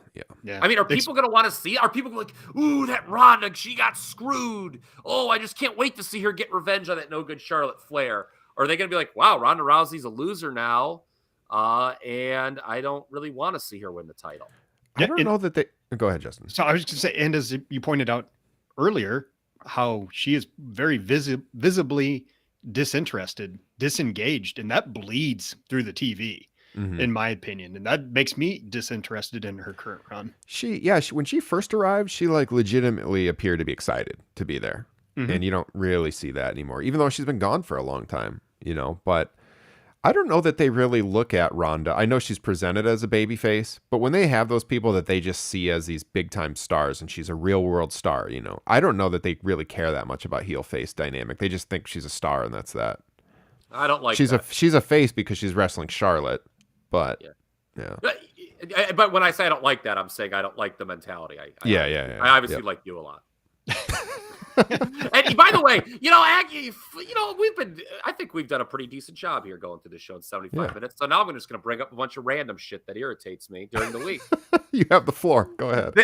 I mean, are people going to want to see? Are people like, ooh, that Ronda, she got screwed. Oh, I just can't wait to see her get revenge on that no good Charlotte Flair. Or are they going to be like, wow, Ronda Rousey's a loser now, and I don't really want to see her win the title? I don't know that they. Go ahead, Justin. So I was just going to say, and as you pointed out earlier, how she is very visibly disinterested, disengaged, and that bleeds through the TV, in my opinion. And that makes me disinterested in her current run. When she first arrived, she like legitimately appeared to be excited to be there. And you don't really see that anymore, even though she's been gone for a long time, but I don't know that they really look at Ronda. I know she's presented as a babyface, but when they have those people that they just see as these big time stars and she's a real world star, I don't know that they really care that much about heel face dynamic. They just think she's a star and that's that. I don't like she's that. She's a face because she's wrestling Charlotte, but yeah. But when I say I don't like that, I'm saying I don't like the mentality. I obviously like you a lot. And by the way, I think we've done a pretty decent job here going through this show in 75 minutes. So now I'm just going to bring up a bunch of random shit that irritates me during the week. You have the floor. Go ahead.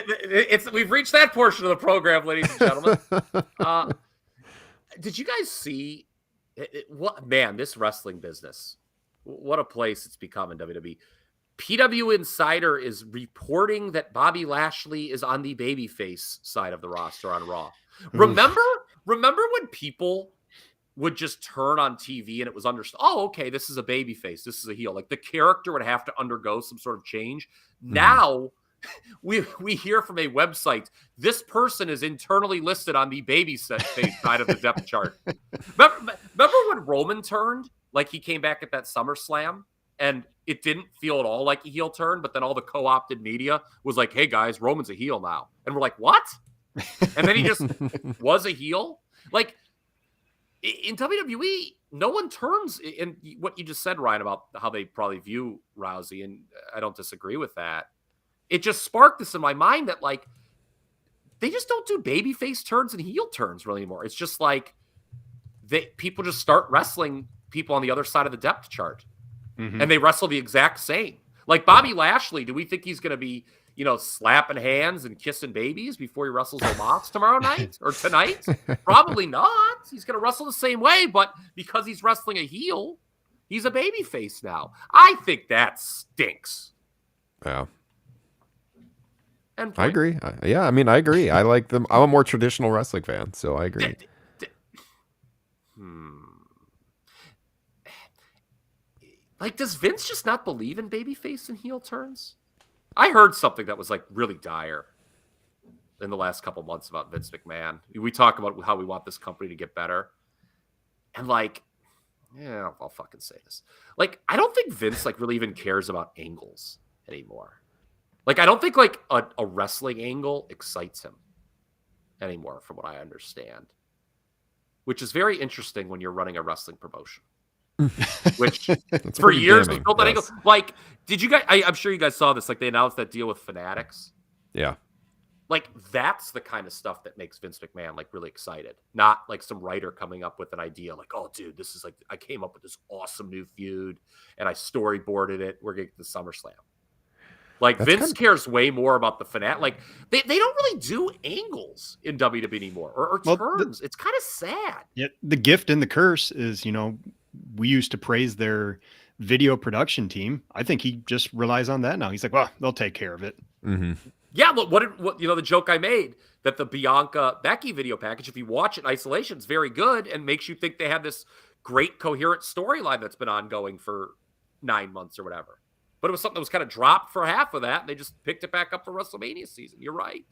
We've reached that portion of the program, ladies and gentlemen. Did you guys see this wrestling business? What a place it's become in WWE. PW Insider is reporting that Bobby Lashley is on the babyface side of the roster on Raw. Remember when people would just turn on TV and it was understood, oh, okay, this is a babyface, this is a heel. Like the character would have to undergo some sort of change. Now we hear from a website, this person is internally listed on the babyface side of the depth chart. Remember when Roman turned? Like he came back at that SummerSlam and it didn't feel at all like a heel turn, but then all the co-opted media was like, hey guys, Roman's a heel now. And we're like, what? And then he just was a heel. Like in WWE, no one turns. And what you just said, Ryan, about how they probably view Rousey, and I don't disagree with that. It just sparked this in my mind that like they just don't do babyface turns and heel turns really anymore. It's just like people just start wrestling people on the other side of the depth chart, and they wrestle the exact same. Like Bobby Lashley, do we think he's going to be slapping hands and kissing babies before he wrestles Omos tomorrow night or tonight? Probably not. He's going to wrestle the same way, but because he's wrestling a heel, he's a baby face now. I think that stinks. Yeah. And I agree. I agree. I like them. I'm a more traditional wrestling fan, so I agree. Like, does Vince just not believe in babyface and heel turns? I heard something that was like really dire in the last couple months about Vince McMahon. We talk about how we want this company to get better. And like, I'll fucking say this. Like, I don't think Vince like really even cares about angles anymore. Like, I don't think like a wrestling angle excites him anymore from what I understand, which is very interesting when you're running a wrestling promotion. Which for years was built on angle. Like, did you guys? I'm sure you guys saw this. Like, they announced that deal with Fanatics. Yeah. Like, that's the kind of stuff that makes Vince McMahon like really excited. Not like some writer coming up with an idea like, oh, dude, this is like I came up with this awesome new feud and I storyboarded it. We're gonna get the SummerSlam. Like that's Vince cares way more about the Fanatic. Like they don't really do angles in WWE anymore or turns. It's kind of sad. Yeah, the gift and the curse is we used to praise their video production team. I think he just relies on that now. He's like, well, they'll take care of it. Mm-hmm. Yeah, look, what the joke I made that the Bianca Becky video package, if you watch it in isolation, is very good and makes you think they have this great coherent storyline that's been ongoing for 9 months or whatever. But it was something that was kind of dropped for half of that, and they just picked it back up for WrestleMania season. You're right.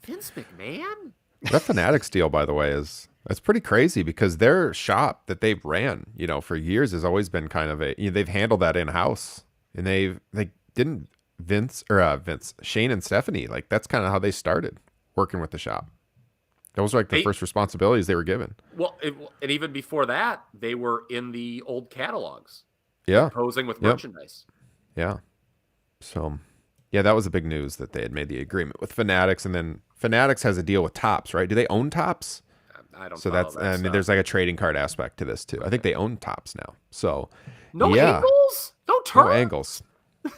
Vince McMahon? That Fanatics deal, by the way, that's pretty crazy because their shop that they've ran, for years has always been kind of they've handled that in house, and they didn't Shane and Stephanie, like that's kind of how they started working with the shop. Those were like the first responsibilities they were given. Well, and even before that, they were in the old catalogs. Yeah, posing with merchandise. Yeah, so that was a big news that they had made the agreement with Fanatics, and then Fanatics has a deal with Topps, right? Do they own Topps? I don't. So that's there's like a trading card aspect to this too. Okay. I think they own Topps now. So no angles, no turn,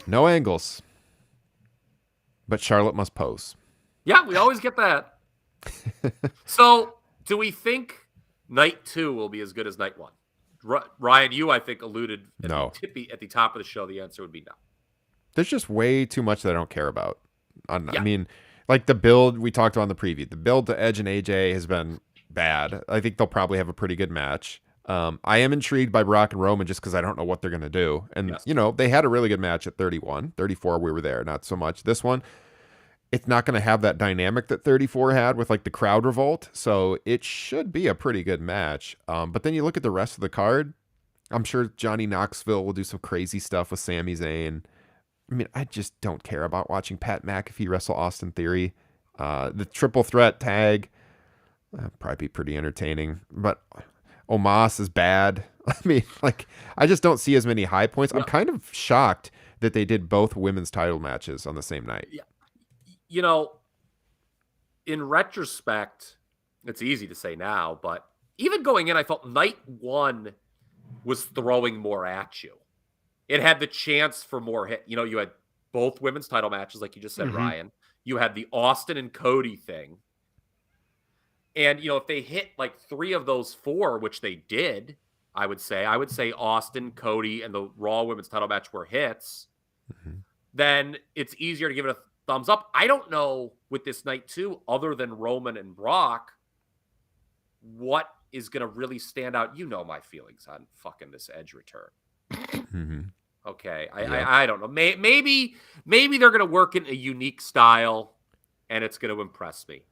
no angles. But Charlotte must pose. Yeah, we always get that. So, do we think night 2 will be as good as night 1? Ryan, you I think alluded at the top of the show. The answer would be no. There's just way too much that I don't care about. I mean, like the build we talked about in the preview. The build to Edge and AJ has been bad. I think they'll probably have a pretty good match. I am intrigued by Brock and Roman just because I don't know what they're going to do. And, they had a really good match at 31. 34, we were there. Not so much. This one, it's not going to have that dynamic that 34 had with like the crowd revolt. So it should be a pretty good match. But then you look at the rest of the card, I'm sure Johnny Knoxville will do some crazy stuff with Sami Zayn. I mean, I just don't care about watching Pat McAfee wrestle Austin Theory. The triple threat tag, probably be pretty entertaining. But Omos is bad. I mean, like, I just don't see as many high points. I'm kind of shocked that they did both women's title matches on the same night. Yeah. You know, in retrospect, it's easy to say now, but even going in, I felt night one was throwing more at you. It had the chance for more hit. You know, you had both women's title matches, like you just said, Ryan. You had the Austin and Cody thing. And, you know, if they hit like 3 of those 4, which they did, I would say Austin, Cody, and the Raw women's title match were hits, then it's easier to give it a thumbs up. I don't know with this night too, other than Roman and Brock, what is going to really stand out. You know my feelings on fucking this Edge return. Okay. I don't know. Maybe they're going to work in a unique style and it's going to impress me.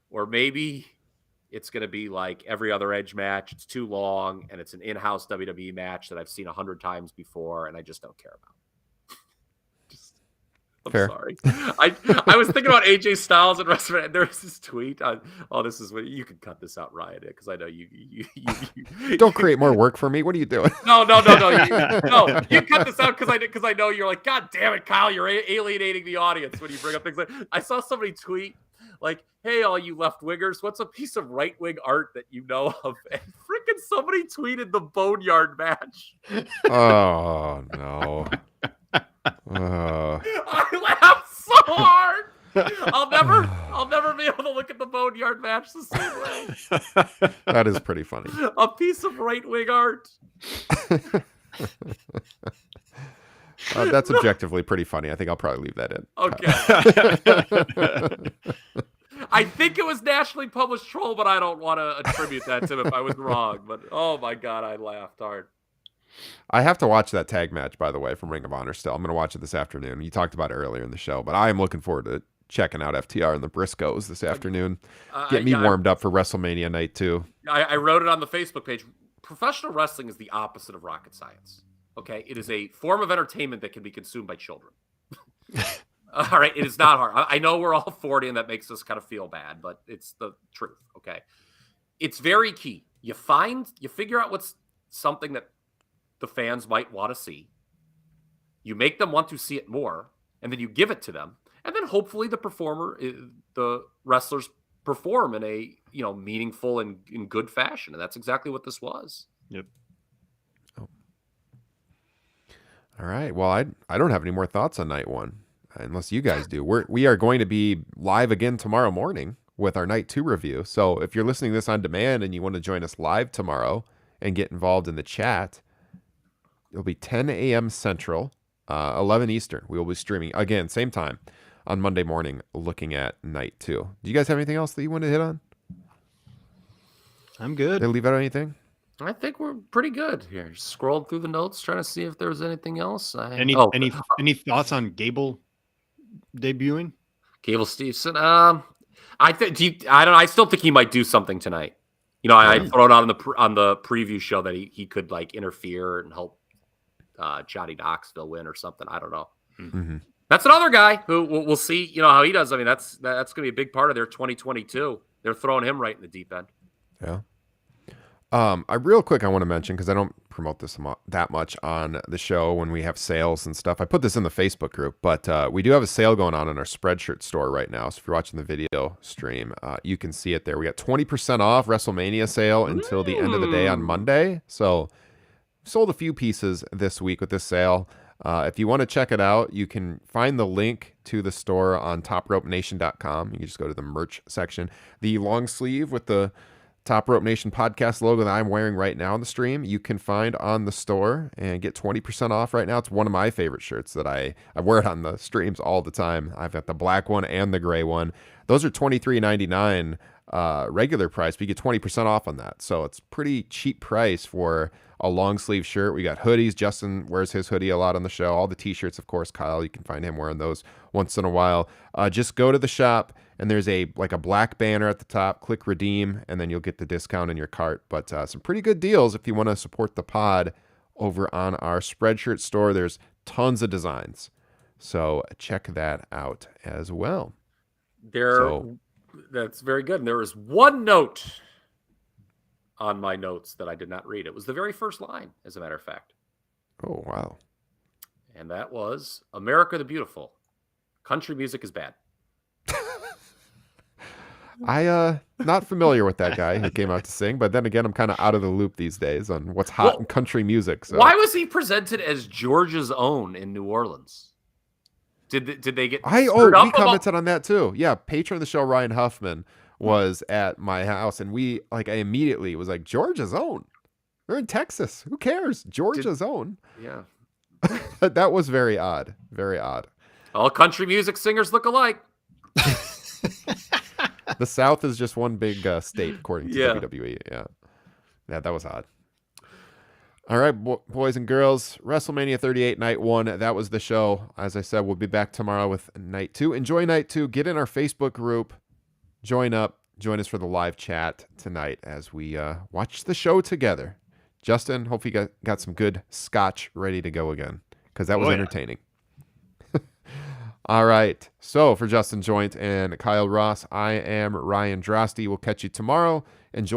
Or maybe it's going to be like every other Edge match. It's too long and it's an in-house WWE match that I've seen 100 times before and I just don't care about. I'm Fair. sorry. I was thinking about AJ Styles and WrestleMania. There was this tweet on, this is what you can cut this out, Ryan, because I know you Don't create more work for me. What are you doing? No. You cut this out because I know you're like, God damn it, Kyle, you're alienating the audience when you bring up things like. I saw somebody tweet like, "Hey, all you left wingers, what's a piece of right wing art that you know of?" And freaking somebody tweeted the Boneyard match. Oh no. I laughed so hard. I'll never be able to look at the Boneyard match the same way. That is pretty funny. A piece of right wing art. That's objectively pretty funny. I think I'll probably leave that in. Okay. I think it was nationally published troll, but I don't want to attribute that to him if I was wrong. But oh my God, I laughed hard. I have to watch that tag match, by the way, from Ring of Honor still. I'm going to watch it this afternoon. You talked about it earlier in the show, but I am looking forward to checking out FTR and the Briscoes this afternoon. Get me warmed up for WrestleMania night, too. I wrote it on the Facebook page. Professional wrestling is the opposite of rocket science. Okay? It is a form of entertainment that can be consumed by children. All right? It is not hard. I know we're all 40 and that makes us kind of feel bad, but it's the truth. Okay? It's very key. You figure out what's something that the fans might want to see. You make them want to see it more, and then you give it to them, and then hopefully the wrestlers perform in a meaningful and in good fashion, and that's exactly what this was. Yep. Oh. All right. Well, I don't have any more thoughts on night one, unless you guys do. We are going to be live again tomorrow morning with our night 2 review. So if you're listening to this on demand and you want to join us live tomorrow and get involved in the chat, it'll be 10 a.m. Central, 11 Eastern. We will be streaming, again, same time, on Monday morning, looking at night 2. Do you guys have anything else that you want to hit on? I'm good. Did I leave out anything? I think we're pretty good here. Just scrolled through the notes, trying to see if there was anything else. Any thoughts on Gable debuting? Gable Steveson? I still think he might do something tonight. I throw it out on the preview show that he could like interfere and help Johnny Knoxville win or something. I don't know. Mm-hmm. That's another guy who we'll see. How he does. I mean, that's going to be a big part of their 2022. They're throwing him right in the deep end. Yeah. Real quick, I want to mention, because I don't promote this that much on the show when we have sales and stuff. I put this in the Facebook group, but we do have a sale going on in our Spreadshirt store right now. So if you're watching the video stream, you can see it there. We got 20% off WrestleMania sale until the end of the day on Monday. So sold a few pieces this week with this sale. If you want to check it out, you can find the link to the store on topropenation.com. You can just go to the merch section. The long sleeve with the Top Rope Nation podcast logo that I'm wearing right now on the stream, you can find on the store and get 20% off right now. It's one of my favorite shirts that I wear it on the streams all the time. I've got the black one and the gray one. Those are $23.99 regular price, but you get 20% off on that. So it's pretty cheap price for a long sleeve shirt. We got hoodies. Justin wears his hoodie a lot on the show. All the t-shirts, of course, Kyle, you can find him wearing those once in a while. Just go to the shop and there's a black banner at the top. Click redeem and then you'll get the discount in your cart. But some pretty good deals if you want to support the pod over on our Spreadshirt store. There's tons of designs. So check that out as well. That's very good. And there was one note on my notes that I did not read. It was the very first line, as a matter of fact. Oh, wow. And that was, America the Beautiful. Country music is bad. Not familiar with that guy who came out to sing, but then again, I'm kind of out of the loop these days on what's hot in country music. So. Why was he presented as Georgia's own in New Orleans? Did they get we commented on that too. Yeah, patron of the show Ryan Huffman was at my house, and I immediately was like, Georgia's own. We're in Texas. Who cares? Georgia's own. Yeah. That was very odd. Very odd. All country music singers look alike. The South is just one big state, according to WWE. Yeah, that was odd. All right, boys and girls, WrestleMania 38, Night 1. That was the show. As I said, we'll be back tomorrow with Night 2. Enjoy Night 2. Get in our Facebook group. Join up. Join us for the live chat tonight as we watch the show together. Justin, hope you got some good scotch ready to go again, because that was entertaining. All right. So for Justin Joint and Kyle Ross, I am Ryan Drosty. We'll catch you tomorrow. Enjoy